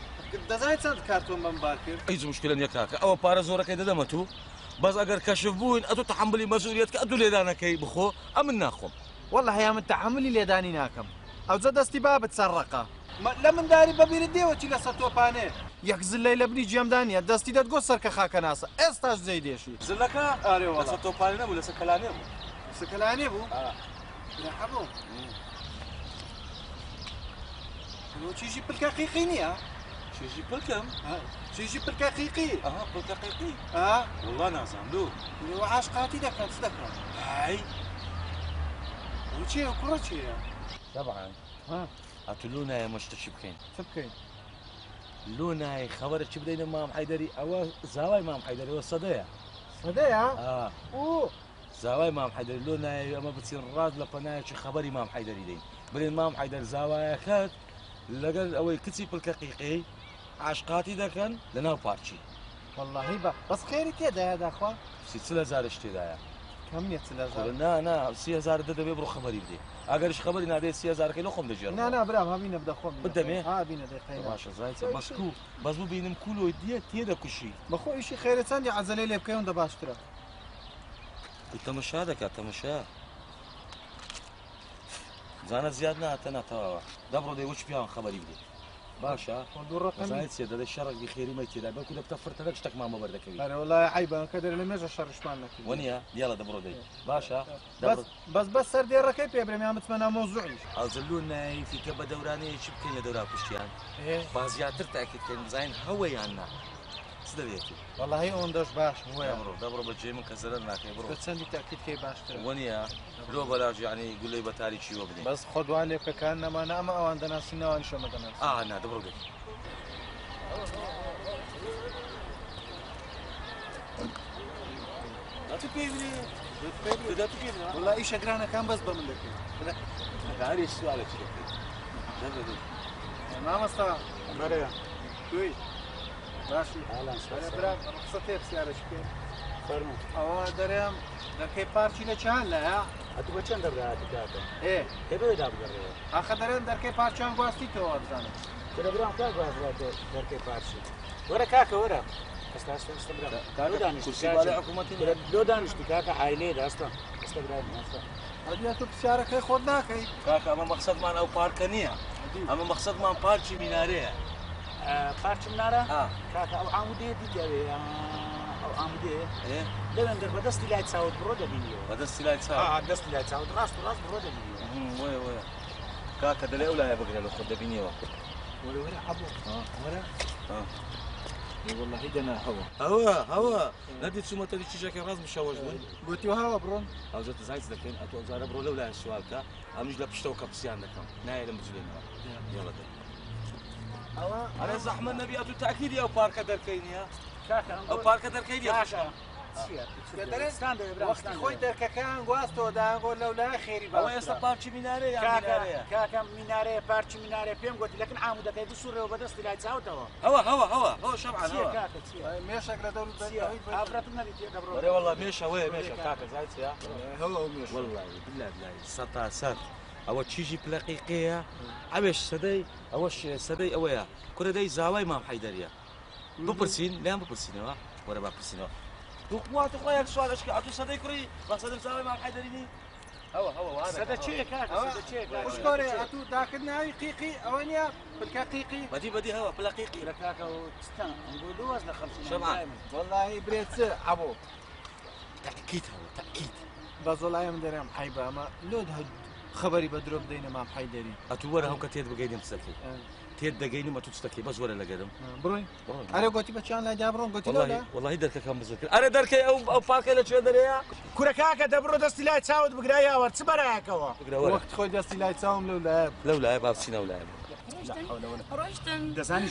دزاين صد كارتون من باكر أي مشكلة يا كاكا أو بارا زورك إذا دمتو بس أجر كشف بوين أتو تحملي مسؤوليتك أتو ليدانا كي بخو أمن ناخم والله يا من تحملي ليداني ناكم أو زاد استباب تسرقة لمن داري ببيردي وتي لساتو بانه يكزل ليلى بني جامداني دستي دا تقول سرك خاك ناس استاج زي ديشي زلكا اري والله لساتو بانه ولا سكلاني ابو سكلاني ابو يا حبو لو تيجي بالكاقيقيني شيجي بالكم شيجي بالكاقيقي بالكاقيقي والله نازم لو اللي وعاش قاتي دا كانت ذكر هاي وشي وكرتشي طبعا أتلونا يا مشتشبكين شبكين لونا خبرت شبدين امام حيدري او زاوي امام حيدري والصديع صديع اوه زاوي امام حيدري لونا اما بتصير راز لقناة شي خبر امام حيدري دين بين امام حيدري زاوي كات لقى اول كتسي بالكقيقي عشقاتي ده كان لنا بارتشي والله بس خيري كده هذا اخوا 6000 اشتي ده كم 6000 نا 3000 ده بيبرو خبري بدي اقرش خبري نادي 3000 كيلو خم دجر نا برام هبينا بدا خم قدامي بينا دقيقه ماشي زايد مسكو بس مو بينم كله دي تيدا كشي بخو شي خير ثاني عزلي لي بكيون دباشترا التمشى هذاك التمشى زانا زيادنا تنا توا دبرو دي وش بيان خبري بدي باشا زايد سيد هذا الشرق بخيري ما يتلا بكون بتفرت لك اشتك ما برده كبير انا والله عيب كدر لما جا شر شمالك ونيا يلا دبرو دي باشا بس سر دي ركيب يا بريم متمنى موضوعي ازلونا في كبه دوراني شبكين دورا كشتيان ايه بازياتر تاكيد كان زين هو يانا دەبێتی والله ئەوەندەش باش وایە دەبڕۆ بەجێ من کە زەرەر ناکەی بڕۆ بە چەندی تاکیدکەی باشتر وەنیە برۆ بەلاژ یعنی گولەی بە تاریکی وە بدەین بەس خۆدوان لێ بکەکان نەمانە ئەمە ئەوان دەناسی ناوانی شەمە دەناسی نا دەبڕۆ بێت دەتو پێی برێ والله ئیشە گرانەکان بەس بە من دەکەیت هەری سوالە چی دەکەیت مامەستا بەرەیە توی باشی برا قسە تێ پرسیارەش پێ فەرموو ئەوە دەرێم دەرکەی پارچی لە چیان لایە ئەتو بە چەند دەبراتی کاکە کێ بێ دابگەڕێەوە ئاخە دەرێن دەرکەی پارچیان گواستیتەوە بزانم تێلەگرام کا گوازڕاتۆ دەرکەی پارچی وەرە کاکە وەرە ئەستا برا کارو دانیشتی لۆ دانیشتی کاکە عایلێ دەستا ئەستا برا ئەستا ئەدیا تۆ پرسیارەکەی خۆت ناکەی کاکە ئەمە مەقسەدمان ئەو پارکە نییە ئەمە مەقسەدمان پارکی مینارەیە پارچی منارە کاکە ئەو ئامودەیە دیگەوێ ئەو ئامودێ لەوێن دەر بەدەستی لای چاوت بڕۆ دەبینیەوە بەدەستی لای چاوت دەستی لای چاوت ڕاست بڕۆ دەبینیەوە وایە کاکە دەلێ ئەو لایە بگرێ لە خۆت دەبینیەوە وەرە عەبوو وەرە والله دەنا هەوە نەدی چوومەتە دیچیشەکە ڕاست بشەوەش بوون گوتی هەوە بڕۆن ئەوزەتە زایت دەکەین ئەتۆ ئەوزارە بڕۆ لەو لایە سوالکە ئەمیش لە پشتەوە کە پرسیان دەکەم نایە لەم بجلێنەوە یاڵە دە ئەرێ زەحمەت نەبی ئەتو تاکیدی ئەو پارکە دەرکەی نییە ئەو پارکە دەرکەی نییە وەختی خۆی دەرکەکان گواستەوە داگۆ لەو لای خێری ئەوە ئێستا پارکی مینارەیە کاکە مینارەیە پارکی مینارێ پێم گوتی لەکن ئامودەکەی بسوورەوە بەدەستی لای چاوتەوە هەوە شەمعان کاکە مێشێک لە دەوڵ ئافرەتم نەبی تێ دەبڕۆ وەرێ وەڵا مێشە وەیە مێشە کاکە زایتە هەوە مێش وەڵڵاهی بالله سەد تا سەد ئەوە چیژی پلەقیقەیە ئەوێش ئەوەش سەدەی ئەوەیە کوردەی زاوای مام حەیدەریە بپرسین لیان بپرسینەوە وەرە با پرسینەوە دوخوات خۆیان سوالشکە ئەتو سەدەی کوڕی بە سەدەم زاوای مام حەیدەرینی هەوە سەدە چێ کاکە سەدە چێ خوشکۆرێ ئەتو داکردناوی قیقی ئەوە نییە پلکە قیقی بەدی هەوە پلەقیقی لە کاکە و چستان ئەنگۆ دووەز لە خەڵکی شەمعان والله برێت چ عەبوو تەکید هەوە تەکید بە زۆڵایم دەرێم حیبە ئەمە لۆ خبری بە درۆ بدەینە مام حەیدەری ئەتو وەرە هەم کە تێت بگەینم سەکەی تێت دەگەینم ئەتو چتەکەی بەس وەرە لەگەرم بڕۆین ئەرێ گوتی بەچیان لای دابڕۆن گوتی وەڵڵاهی دەرکەکەم بزر کرد ئەرێ دەرکەی ئەو پاکە لەکوێ دەرەیە کورە کاکە دەبڕۆ دەستی لای چاوت بگرایەوە چ بەرایەکەوە وەخت خۆی دەستی لای چاوم لەو لایە با بچینە ئەو لایە ڕۆشتن دەزانی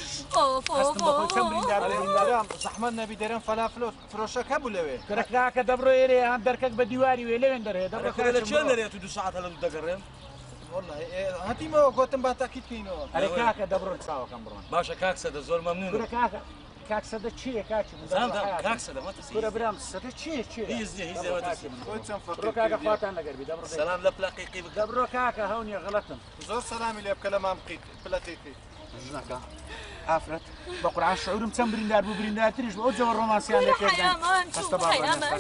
زەحمەت نەبی دەرێن فەلافلۆ فرۆشەکە بوو لەوێ کورە کاکە دەبڕۆ ئێرێ هەم دەرکەک بە دیواری وێ لەوێن دەرێ دەبڕۆ لەکوێ دەرێت و 2 ساعت هەلە دەگەڕێم هەتیمەوە گۆتم با تاکیدکەینەوە ئەرێ کاکە دەبڕۆ چاوەکەم بڕۆن باشە کاک سەدە زۆر مەمنون کورە کاکە کاک سەدە چییە کاچی کاک سەدە کورە برام سەدە چییە ڕۆ کاکە خواتان لەگەربی دەبڕ سەلام لە پلەقیقی دەبڕۆ کاکە هەونیە غەڵەتم زۆر سەلامی لێ بکە لە مام پلەقیقی ژنەکە ئافرەت بە قورعان شعورم چەند بریندار بوو بریندارتریش بۆ ئەو جەوە ڕۆمانسیان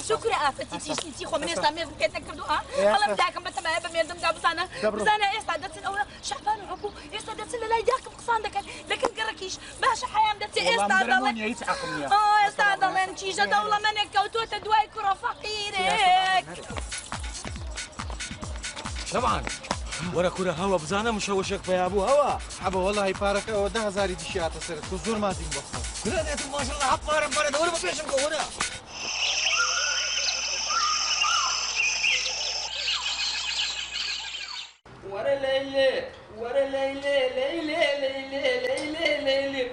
شکر ئافرەتی تیشنیتی خۆ من ئێستا مێ بکەیت نەکردووە هەڵم داکەم بەتەمایە بە مێردمدا بزانە ئێستا دەچن ئەوە شەعبان و هەبوو ئێستا دەچن لە لای داکەم قسان دەکەن لەکن گەڕەکیش باشە حەیام دەچێت ئێستا دەڵێن چیژە دەوڵەمەنێک کەوتووەتە دوای کوڕە فەقیرێک شەمعان وەرە کورە هەوە بزانە مشەوەشێک پیا بوو هەوە حەبە وەڵڵاهی پارەکەەوە 10,000 دیشیاتە سەرت تۆ زۆر مازیم بەخۆ کورە دێتم ماشەڵڵا حەق پارەم بەرە وەرە بە پێشم کە وەرە وەرە لەیلێ وەرە لەیلێ لەیلێ لەیلێ لەیلێ لەیلێ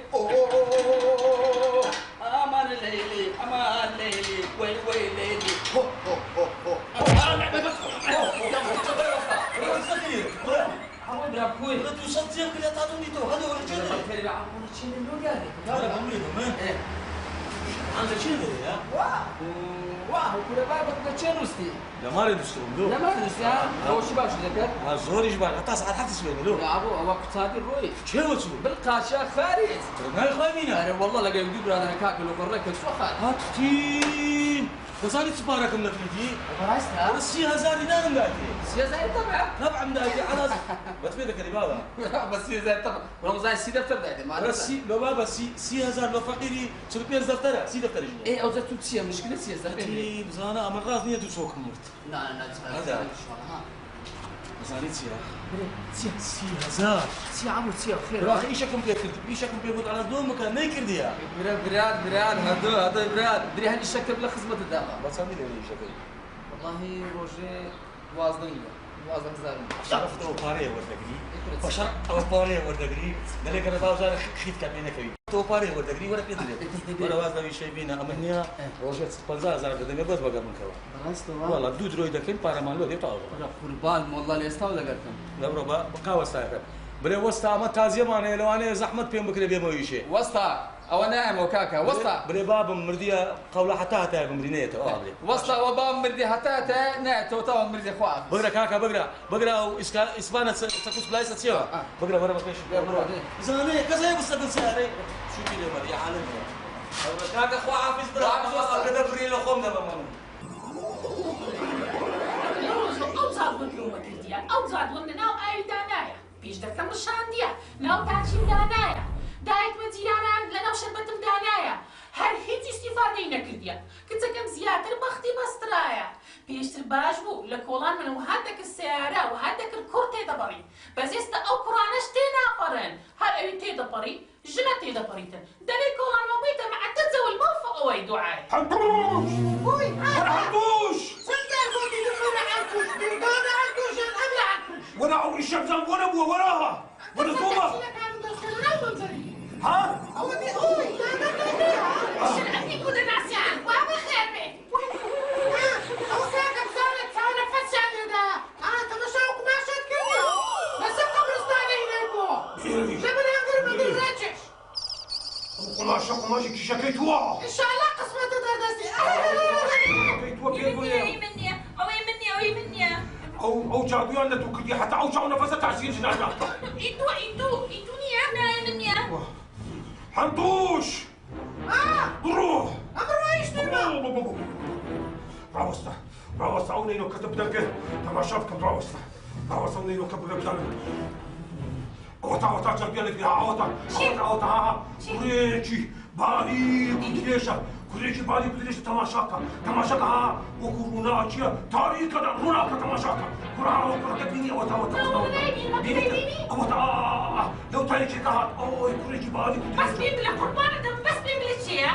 ئامان لەیلێ ئەمان لەیلێ وەی وەی لەیلێ لەماری دوستم دو ئەوشی باش دەکات زۆریش باش هەتا ساعت حەفت سوێنە لۆ ئەوە قوتابی ڕۆی چێوە چوو بالقاشا خارج نایخوامینە والله لەگەی دوو برادر کاکە لە گۆڕێکە چۆ خات هاتتین دەزانی چ پارەکەم نەکردی 30,000 دینارم داتی 30,000 طبعا طبعا داتی عەناز بەتمێ دەکەی بابا بە 30,000 طبعا وەڵام سی دەفتەر دایدێ لۆ بابا 30,000 لۆ فەقیری 45 دەفتەرە 30 دەفتەریش ئێ ئەوجە تو چییە مشکلە چییە بزانە ئەمە ڕاست نییە دوو چۆکم مرد زاني چییە؟ چی عمو چیە خێر ئیشەکەم پێ کرد ئیشەکەم پێ بوت ئەڵە دوم بکە نەیکردیە براد هەردوو براد بری هەر ئیشەکە بلە خزمەتدا بە چەندی لێ ئیشەکەی؟ واللهی ڕۆژێ 12,000 شرفتەوە پارەیە وەردەگری بەشەر ئەوە پارەیە وەردەگری دەلێ کە لە باوزارە خیت کە پێ نەکەوی تۆ پارەیە وەردەگری وەرە پێ دەرێت وەرە وازدەوی شەی بینە ئەمە نییە ڕۆژێ 50,000 دەدەمێ بەس بەگە بنکەوە وەڵا دوو درۆی دەکەین پارەمان لۆ دێت تاوە قوربان والله لە ئێستا دەگەرتم لەبرۆ بقاوەستاکە برێ وەستا ئەمە تازیەمانەیە لەوانەیە زەحمەت پێم بکرێ بێمەویشێ وەستا ئەوە نایەمەوە کاکە وەستا برێ بابم مردیە قەولە حتا هەتای بمرینێتەوە ئابرێ وەستا ئەوە بام مردی هەتا نایەتەوە تاوە مردی خوا بگرە کاکە بگرە و ئیسپانە چەکوس بلایسە چیەوە بگرە وەرە بەپێش زانێ کەس هەیە بستە دەچارێ شوکی لێ وەرە عالمە کاکە خوا حافظ برا ئەگەدە بڕی لە خۆم دەبەمەوە ئەو جار بکرۆمە کردیە ئەو جار بۆم لە ناو ئاویدا نایە پێش دەکەم ڕشاندیە ناو تاچیمدا نایە دایکمە جیرانان لە ناو شەربەتمدا نایە هەر هیچ ئیستیفادەی نەکردیە کچەکەم زیاتر بەختی بەسترایە پێشتر باش بوو لە کۆڵان من و هەر دەکرد سیارە و هەر دەکرد کوڕ تێدەبەڕی بەس ئێستا ئەو کوڕانەش تێناپەڕێن هەر ئەوی تێدەپەڕی ژنە تێدەپەڕیتن دەبێت کۆڵانەوە بێتە مەعتەزە والمەوفە ئەوەی دوعای حنطوش وانا عمري الشمس وانا ابوه وراها وانا طوبه ها؟ قماشي كي شكيتوها ان شاء الله قسمته دردستي او جادويا اللي توكدي حتى او شاو نفسها تعسير جنازة انتو نيا حنطوش روح ايش تبغى راوستا اوني لو كتب دقه تماشاكم راوستا اوني لو كتب دقه اوتا جربيا لك اوتا كوريكي بالي كوريكي تماشاكا وكوروناتشيا تاريخ روناكا تماشاكا كورا كديني اوتا لو تاريخي كهات اوي كوريكي بالي بس بيبلا قربانة بس بيبلا شيء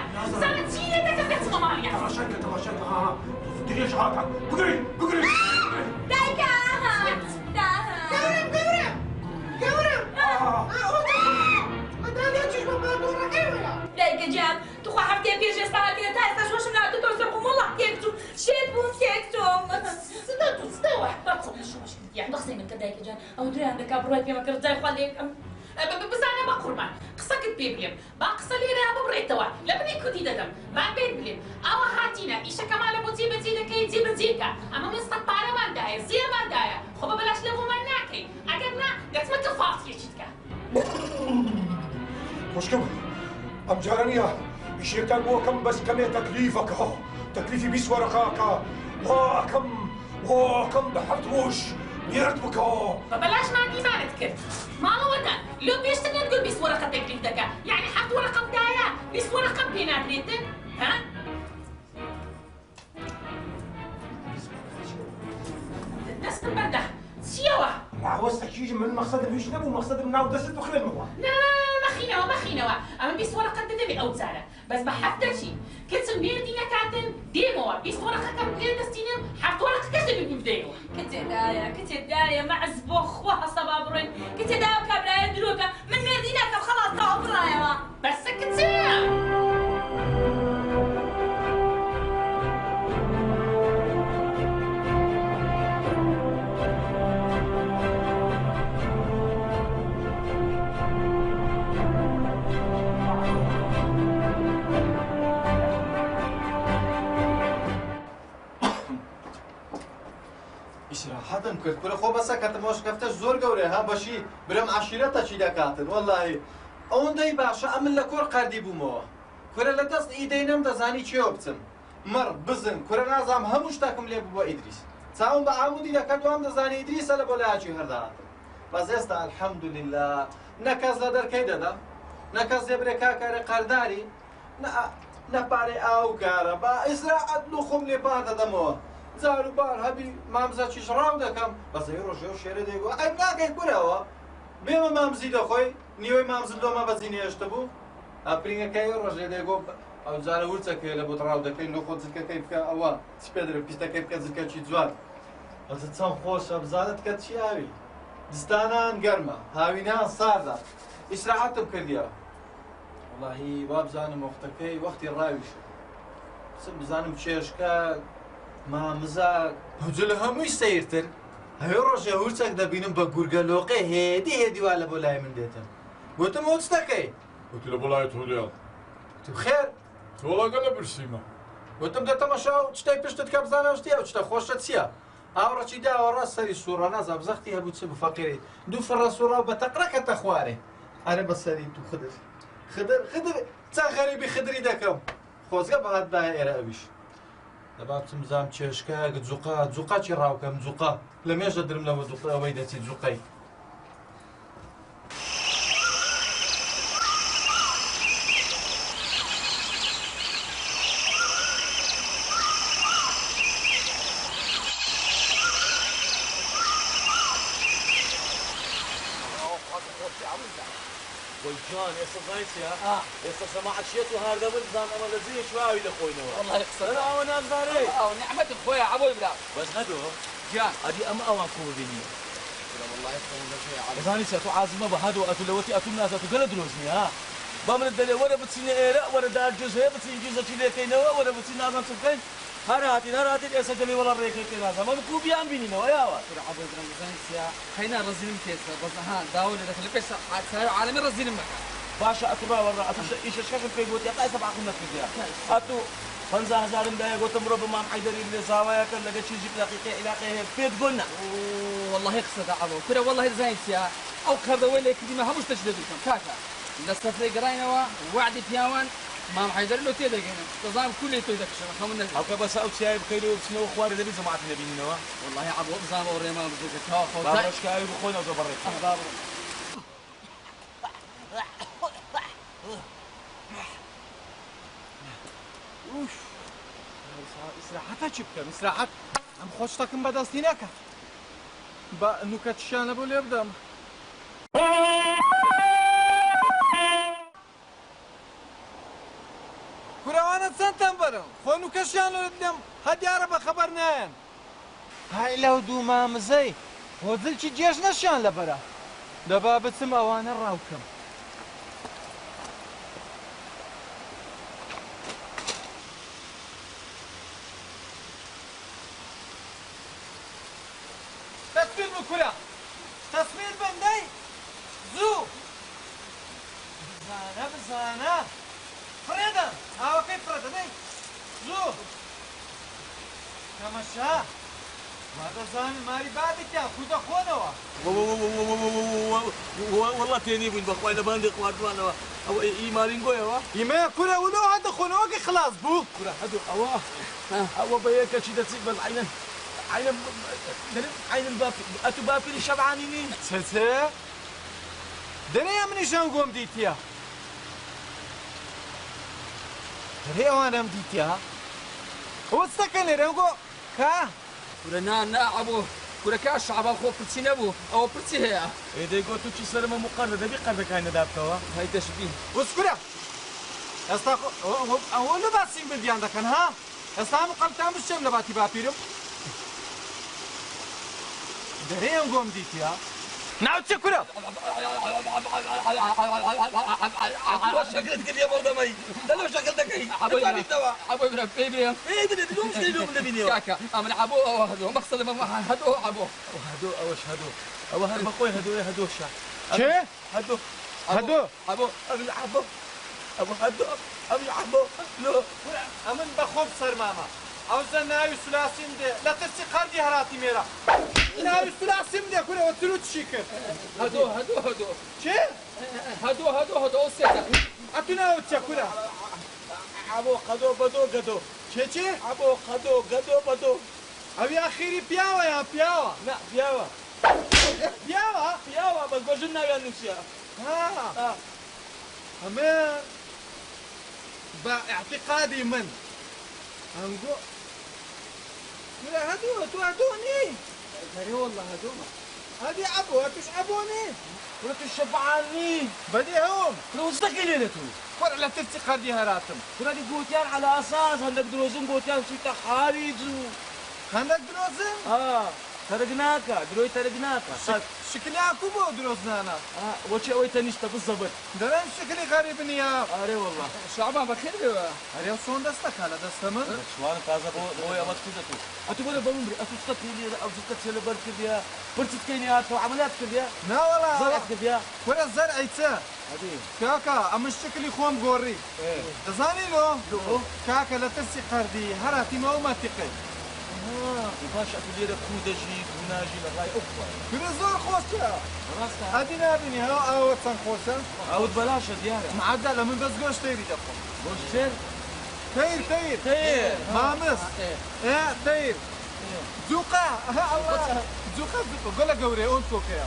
صارت شيء ده تسمع ماليا تماشاكا ديش هاتك بقري دايكا دايكا جاب تخوا حفتين بيجي اسمها كده تايسا شو شمنا تتوسم والله تيكتو شيت بوم تيكتو استوى بطل شو مش يعني ضخني من كده دايكا جاب او دري عندك ابرويت ما كرت زي خليك بس انا ما قربان قصك بيبلم باقصى لي راه بريتوا لبني كنتي ددم ما بيبلم او هاتينا ايش كمال ابو تي بتي كي تي بتيكا اما من استقبال ما داير زي ما داير خو بلاش لبو مناكي اجرنا قسمك فاصيه شتكا مشكلة ام جارانيا بشيكان مو كم بس كم تكليفك تكليفي بيس ورقاك وكم بحطوش يرتبك فبلاش ما عندي ما نذكر ما هو ده لو بيشتغل نقول بيس ورقه تكليف دكا يعني حط ورقه بدايه بيس ورقه بينات ريتن ها الناس تبدا سيوا عاوزتك يجي من مقصد الفيشنب ومقصد من دست بخدمه لا ما خينوا اما بيس ورقه تدبي او زاره بس بحفتر شيء كنت المير دينا كاتن ديمو بيس ورقه كم غير دستينم حط ورقه كذب بيبدايو كنت داية مع زبوخ وها صبابرين كنت داية كابلا يدروكا من مير ديناك خلاص تعبرا يا بس كنت حتم کرد کورە خۆ بەسە کەتەمەوەش کەفتەش زۆر گەورەیە ها بەشی برم عەشیرەتەکی دەکاتن وەڵڵاهی ئەوەندەی باشە ئەمن لە کۆر قەردی بوومەوە کورە لە دەست ئیدەی نەمدەزانی چێوە بچم مەڕ بزن کورە نازام هەموو شتاکم لێ بووە ئیدریس چاوم بە ئامودی دەکەت وام دەزانی ئیدریسە لە بۆ لایەکی هەرداهاتم بەس ئێستا ئەلحەمدولیلا نەکەس لە دەرکەی دەدا نەکەس لێبرێ کاکارێ قەرداری نەپارێ ئاو کارە بە ئیسراحەت و خۆم لێ پار دەدەمەوە زار و بار هەبی مامزەکیش ڕاو دەکەم بەزەی ڕۆژێ و شێرە دەیگوە ئەی ناکەی کورەوە بێمە مامزی دەخۆی نیوەی مامزت دۆمە بەزی نێشتە بوو ئەپرینگەکەی ڕۆژێ دەیگۆ ئەو جارە ورچەکەی لە بۆ ڕاو دەکەین لە خۆ جلکەکەی بکە ئەوە چ پێدرە پیستەکەی بکە جلکەکی جوان ئەزت چەند خۆشە بزانت کە چی ئاوی دستانان گەرمە هاوینان ساردە ئیسراحەتم کردیەوە وڵاهی وا بزانم وەختەکەی وەختی ڕاویشە بزانم چێشکە مامزە هەوجە لە هەمووی سەیرتر هەوێ ڕۆژێ هورچەک دەبینم بە گورگە لۆقێ هێدی وا لە بۆ لای من دێتن گوتم ئەو چ دەکەی وتی لە بۆ لای تۆ لێڵ تو خێر تۆڵەکە لە برسیمە گوتم دەتەمەشا و شتەی پشتت کە بزانە شتیە و شتە خۆشە چییە ئاوڕەچی داوە ڕاست سەری سوورە نازام زەختی هەبوو چ بفەقیری دوو فڕە سوورە و بە تەقڕەکەتە خوارێ ئەرە بەسەری تو خدر چەند غەریبی خدری دەکەم خۆزگە بەهات دایە ئێرە ئەویش دەبا بچم بزانم چێشکە جوقاچی ڕاوکەم جوقا لە مێژە درم لەوە جوقە ئەوەی دەچیت جوقەی جان ئێستا زانیچە ئێستا سەماحەت شێت و هاردەبن بزان ئەمە لە زیری شواوی دەخۆینەوە والله قسە أنا ئەوە نازانێ ئەو نعمەتم خۆیە عەبۆی برا بەس هەدۆ جان ئەدی ئەمە ئەوان کۆ ببینی والله زانیچە تۆ عازمە بە هەدۆ ئەتو لەوەتی ئەتوم نازە تو گەلە درۆزنی ها بەمرت دەلێ وەرە بچینە ئێرە وەرە دارجێز هەیە بچین جێزەکی لێکەینەوە وەرە بچین نازان چ بکەین هەر هاتین ئێستا دەبێ وەڵا ڕێکەکەی پێ نازانم ئەمە کوو بیان بینینەوە یاوە عەبۆی برا زانیچە خەینا ڕەزیلم پێسە بەزەها داوە لە دەخل پێش عالەمی ڕەزیلم مەکە باشە ئەتوڕا وەڕا ئەتو ئیشەشەکەم پێی گوتی ئەقای سەبعەکەم نەکردیا ئەتو 50,000 دایە گوتم ڕۆ بە مام حەیدەری لێ زاوایەکە لەگە چیزی دقیقی علاقەی هەیە پێت گۆنا والله قسەدا عەبۆ کورە والله زانیچە ئەو کردەوەی لێ کردیمە هەموو شتەش دەدوکەم کاکە لە سەفرەی گەڕاینەوە وعدی پیاوان مام حەیدەر لۆ تێدەگەینم دەزانم کولی تۆی دەکشەوە خەمون نەبێت ئەوکە بەسە ئەو چیای بکەیتەوە بچنەوە خوارێ دەبی جەماعەت نەبینینەوە والله عەبۆ بزانم ئەو ڕێمان بزووکە تاوا خۆ باشکاوی بخۆینەوە زۆ بەڕێک ئیسراحەتە چی بکەم ئیسراحەت ئەم خۆشتەکەم بەدەستی ناکە بە نوکەتشانە بۆ لێ بدەم کوراوانە چەندتان بەرم خۆ نوکەشیان لێ بدەم هەدیارە بە خەبەر نایەن های لەو دوو مامزەی بۆ دڵکی جێژ نەشیان لەبەرە دەبا بچم ئەوانە ڕاوکەم تصویر بکورە تصویر بەندەی زوو بزانە فرێدە ئاوەکەی فرەدەدەی زوو تەمەشا وا دەزانم ماری بابێکیان کوردە خۆنەوە وەڵا تێنی بووین بەخوای لە باندی خواردوانەوە ئەوە ئیمارینگۆیەوە ئیمەیە کورە ولەوە هەدە خۆنەوەکە خلاص بوو کورە هەدوو ئەوە بە یەکەچی دەچیت بەس عین الباب ئەتو باپیری شەبعانی نین چێ دەرەیە منیشان گۆم دیتیە دەرێ ئەوانەم دیتیا ئەوە چتەکەن لێرە گۆ کا کورە نا عەبۆ کورەکە شەعبان خۆ پرچی نەبوو ئەوە پرچی هەیە ئێدەی گۆ تو چی سەرمە مقەردە دەبی قەردەکانی نەدا بکەوە هەی دەشبین وسکورە ئێستا ئەوە لە باسیم بردیان دەکەن ها ئێستا هەموو قەڵتان بشتێم لە باتی باپیرم دەرەیەم گۆم دیتیا ناوچە کورە شەکرت کردیە بەردەمەی دەلۆ شەکل دەکەی عەبۆی برا پێی بێم دوم شتەی لۆم دەبینیەوە کاکە ئەمن عەبۆ ئەوە هەدۆ مەقسەدم هەدۆ عەبۆ هەدۆ ئەوەش هەدۆ ئەوە هەر بەخۆی هەدۆیە هەدۆشە چێ هەدۆ هەدۆ عەبۆ ئەمن عەبۆ ئەوە هەدۆ ئەمن عەبۆ لۆ ئەمن بەخۆب سەرمامە ئەوزە ناوی سولاسیم دێ لە ترسی قەردی هەراتی مێرە ناوی سولاسیم دێ کورەوە تلو چی کرد هەدۆ چێ هەدۆ ئەو سێدە ئەتو ناوت چە کورە عەبۆ قەدۆ بەدۆ گەدۆ چێ عەبۆ قەدۆ گەدۆ بەدۆ ئەوی ئاخیری پیاوە یان پیاوە نا پیاوە پیاوە بەس بەژن ناویان نووسیە ئەمە بە اعتقادی من ئەنگۆ لا هدوء تو هدوني اي والله هدوما هذه عبو هتش عبوني ولا تشبعاني بدي هم لو استقليلتو ولا لا تفتي قردي هراتم كنا دي قوتيان على اساس عندك دروزن قوتيان شيتا خارجو عندك دروزن ترقناك دروي ترقناك شكلي عكوبة ودروزنانا وشي اويتا نشتا بالضبط درين شكلي غريب نيا اري والله شعبان بخير بيوا اريو صون دستك على دستمر شوان تازه بو امت كدتو اتقول بمبري اتستقي لي او تستقي بركديا برتت كينيات وعمليات كديا لا والله زرعت كديا ولا الزرع يتسا هذه كاكا ام الشكل خوم غوري تزاني له كاكا لا تسي قردي هراتي ما وما تقي وباشا تدير كودجي كوناجي لغاي اكبر كل زور خوشة هادي نابني ها اوت سان خوشة اوت بلاش ديارة معدل من بس قوش تيري دفو قوش تير تير مامس ايه تير زوقا الله زوقا قول لك قوري اون سوكا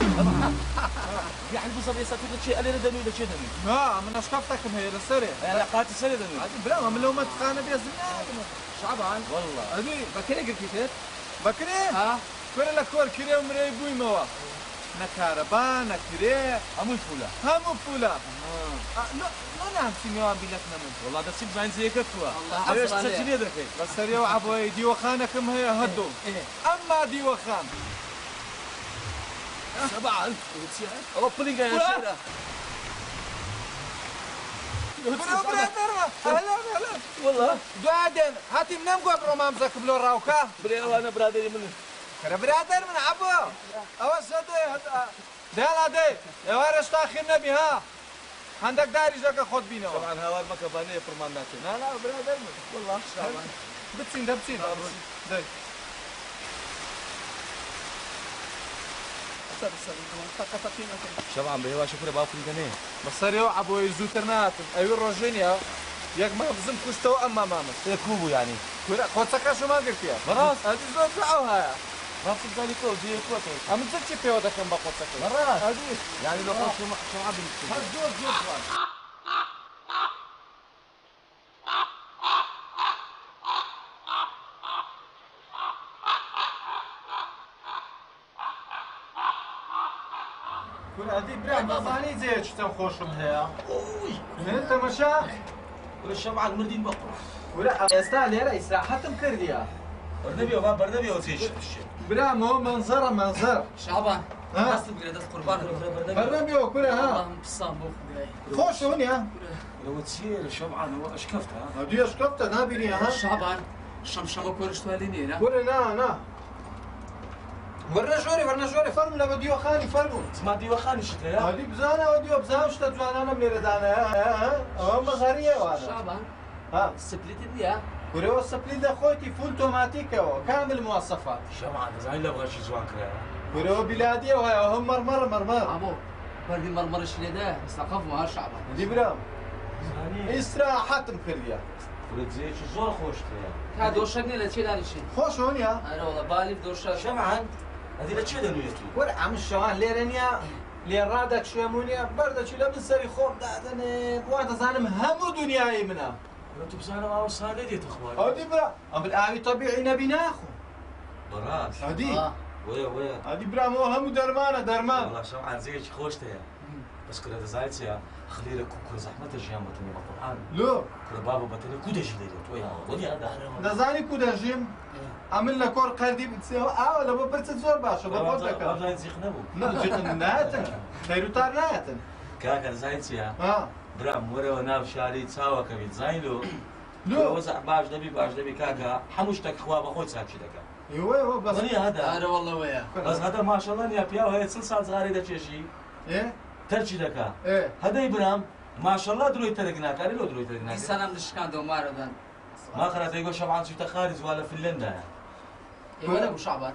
يعني بصب يساتي شيء اللي ردني ولا شيء دني من اشكفتك هي للسري علاقات السري دني بلا من لو ما تقانا بيزنا شعبان والله هذي بكري قلت بكري كل لك كور كري ومري بوي موا نكاربا نكري همو فولا لا لا نعم سينيوان بيلك نمن والله ده سيب زين زي كفوا الله ايش تسجلي ذاك بس سريع عبوي دي وخانكم هي هدو اما دي وخان 7000 او بلينغ يا شيرا هلا والله بعدين هاتي منام قبل ما امسك بلو راوكا بري وانا برادري من برادر من عبو اول صدي ديال هادي يا ورش تاخير نبي ها عندك داري جاك خد بينا طبعا هوار ما كفاني فرمان ناتي لا برادر والله بتسين ده بتسين ده شبعا بهوا شكرا باكل كني بصريو عبو يزوترنات ايو روجينيا ياك ما بزم كشتو اما مامس كوبو يعني كورا خدتك شو ما قلت يا خلاص هذه زوج معوها ما في ذلك ودي كوتو عم تزكي في هذا كم بقطك مرات هذه يعني لو قلت شو عبد زوج هذه برا مزاني زي شتم خوشم هيا من انت مشا ولا الشمعة المردين بقرة ولا استا ليرا استراحتم كرديا برنبي وتيش برا مو منظر شعبان ناس تبغى دست قربان برنبي وكلها ها والله مبصام بوخ خوش هونيا لو تسير الشمعة هو اشكفتها هذه اشكفتها نابيني ها شعبان شمشمة كورش تواليني لا ولا لا ورنا جوري فرم لا بديو خاني فرمو ما ديوا خاني شتيا هذه بزانا وديو بزانا شتا جوانا من ردانا ها اما غاريه وانا شعبان ها سبليت ديا وريو السبليت خوتي فول توماتيكا كامل مواصفات شمعة زين لا بغى شي زوان كرا وريو بلاديه وهم مرمر عمو بردي مرمرش لدا استقفوا ها شعبان دي برام استراحت مخليه ولد زي شو زور خوش كرا هذا وشقني لا شيء لا شيء خوش هونيا انا والله بالي في دور شمعة هذه لا تشيل نيتو ور عم الشوان ليرنيا ليرادك شومونيا بردك لا من سري خوب دادني وانا زانم هم دنياي منها انتو بزانا ما وصل لي تخبار هادي برا ام بالآوي طبيعي نبي ناخو براس هادي ويا هادي برا مو هم درمان والله شمعة زي خوشته بس كل هذا زايد يا خليلك كل زحمة الجيام بتني بالقرآن لو كل بابا بتني كودش ليلة ويا ودي هذا دزاني كودا جيم عمل لك كور قردي بتسيو ولا ببرت زور باشا بقولك والله زيخ نبو لا زيخ ناتن خيرو تار ناتن كاكا زايد يا برام ورا وناف شاري تساوى كبيت زايلو لو وزع باش دبي كاكا حموشتك خواب اخوي ساكشي دكا ايوه بس هذا والله ويا بس هذا ما شاء الله يا بياو هي سلسال صغاري دا تشي ايه ترشي دكا ايه هذا ابراهيم ما شاء الله دروي ترقناك اري لو دروي ترقناك سلام دشكان دو ماردان ما قرأت يقول شبعان شفت خارج ولا فنلندا ولا ابو شعبان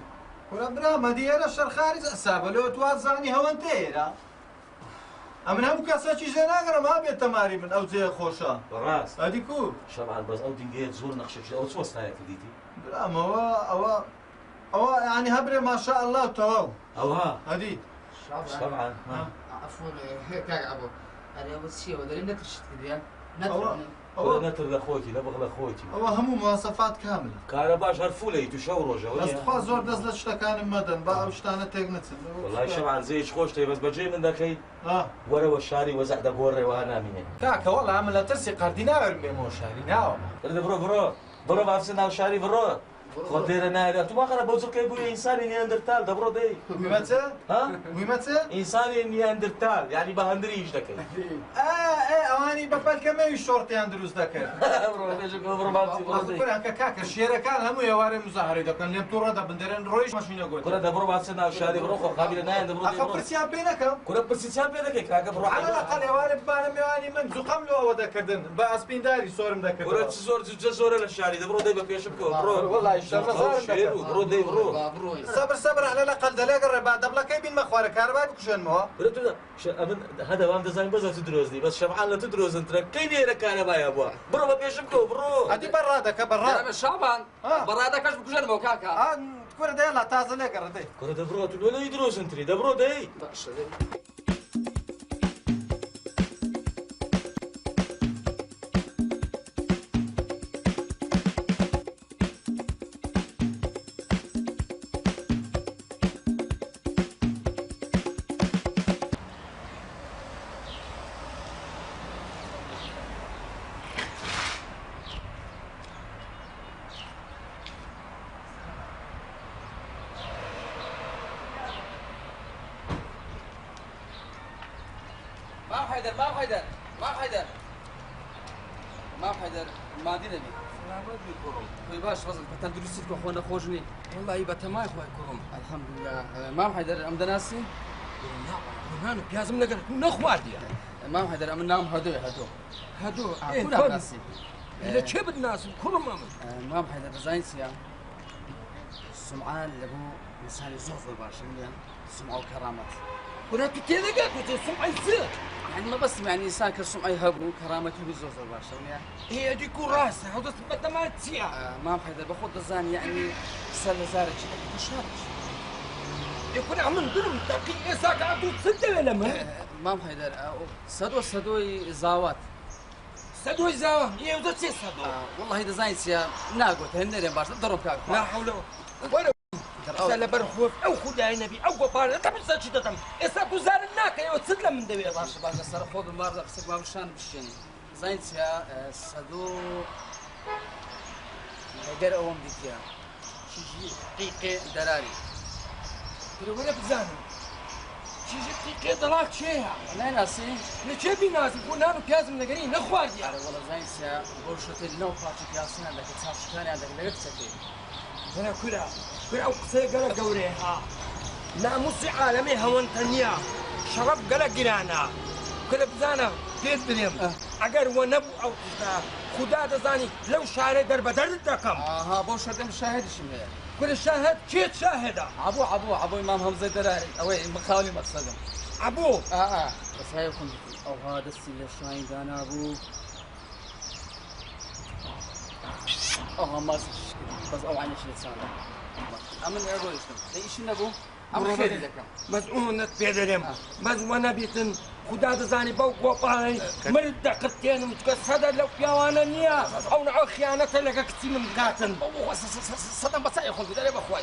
ولا برا ما ديرا الشر خارج السابه لو توازاني هو انتيرا امن هم كاساتي زناغرا ما بيت تماري من او زي خوشا براس هادي كو شبعان بس او دنجيت زور نقشش او توست هاي فديتي برا ما هو يعني هبره ما شاء الله تو او ها هادي شبعان عفوا هيك ابو انا ابو شيء ودري انك رشت كذا ئەوە نەتر لە خۆتی لە بغ لە خۆتی ئەوە هەموو مواصفات کاملە کارە باش هەر فولەی تو شەو ڕۆژەوە دەستخوا زۆر دەست لە شتەکانم مەدەن با ئەو شتانە تێک نچن وڵای شەمان زێیش خۆش تێ بەس بەجێ من دەکەیت وەرەوە شاری وەزەع دەگۆڕێەوە نامینێ کاکە وەڵا من لە ترسی قەردی ناوێرم بێمەوە شاری ناوە بڕۆ بافسە ناو شاری بڕۆ خۆ لێرە نایرە تو واقعە بەو جوڵکەی بووی ئینسانی نیاندرتال دەبڕۆ دەی ویمەچە ئینسانی نیاندرتال یعنی بە هەندری هیچ دەکەی ئەوانی بە پەلکەمەوی شۆڕتیان دروست دەکرد کاکە شێرەکان هەموو ێوارێ مزاهرەی دەکەن لێم تووڕە دەبندێرن ڕۆیش مەشینە گۆت کورە دەبڕۆ بافسە ناو شاری بڕۆ خۆ قابلە نایەن دەبڕۆ پرسیان پێ نەکەم کورە پرسیان پێ دەکەی کاکە بڕۆ عەلەقەڵ ێوارێ ببانە میوانی من زوقەم لەوە دەکردن بە ئەسپینداری سۆرم دەکرد کورە زۆرە لە شاری دەبڕۆ دەی بە پێشم بکەوە بڕۆ برو دەی بڕۆ سەبر عەلە لە قەلدەلێگە ڕێبا دەبڵەکەی بینمە خوارە کارەبای بکوژێنمەوە ئەمن هەدەوام دەزانین بەزە تو درۆزنی بەس شەمعان لە تو درۆزنترە کەی لێرە کارەبایە بووە بڕۆ بە پێشم بکەوە بڕۆ ئەدی بەڕادەکە بەڕا شابان بەڕادەکەش بکوژێنمەوە کاکە کورە دەیە لە تازە لێگەڕە دەی کورە دەبڕۆ تو لۆلەی درۆزنتری دەبڕۆ دەی باش بەزن بەتەن دروستی کە خۆ نەخۆش نی وڵی بەتەمای خۆی کوڕم الحەمدولله مام حەیدەر ئەم دەناسی ڕۆنان و پیازم لەگەر نەخواردیە مام حەیدەر ئەمن نام هەدۆی هەدۆ ناسی لە چێ بناسم کوڕم ئەمن مام حەیدەر دەزانین چییە سمعان لەبوو ئینسانی زۆر باشە نیە سمعە و کەرامەت کورە تو تێدەگات وتێ سمعی زێ يعني ما بس يعني إنسان كسمعي هبو كرامتي بزوز الباشا هي دي كراسة هذا سمعت ما تسيا ما حدا باخذ الزان يعني سال زارج تشارج يكون عمل درم تقي إساك عدو تصدق ولا ما ما حدا سدوي زاوات سدوي زاوات هي وده تسي سدو والله إذا زين سيا ناقوت هنري باش ضرب كاك لا حول ولا سال برخوف أو خداي نبي أو قبار أنت بس شيء تتم إساك وزار الناكة يا وتسد من دبي باش صار خود المرة بسك باب الشان بالشين زين سيا سدو غير أوام ديكيا شيء دقيقة دراري ترى ولا بزانو شيء دقيقة دلاك شيء لا ناسي نشبي ناس كنا بيازم نجرين نخواري والله زين سيا برشة النو فاتك يا سنة لك تصاب شكاني عندك لقيت سكين أنا كرا قصي قلا قوريها ناموسي عالمي هون تنيا شرب قلا قرانا كل بزانا كيف بريم اگر ونبو او خدا دزاني لو شاهد در بدر دكم ها بو شدم شاهد شمير كل شاهد كيت شاهده ابو امام حمزه دراري اوي مخاولي مقصده ابو بس هاي يكون او هذا السيل الشاين دانا ابو ما بس او عن شيء ثاني امن ايرويش ايش نبو مزعونة بيدرم مزعونة بيتن خدا دزاني بوق وطاي مرد دقتين متكسدة لو بيوانا نيا او نعو خيانة لك كتير من قاتن صدم بس يا اخوي بدري بأخوي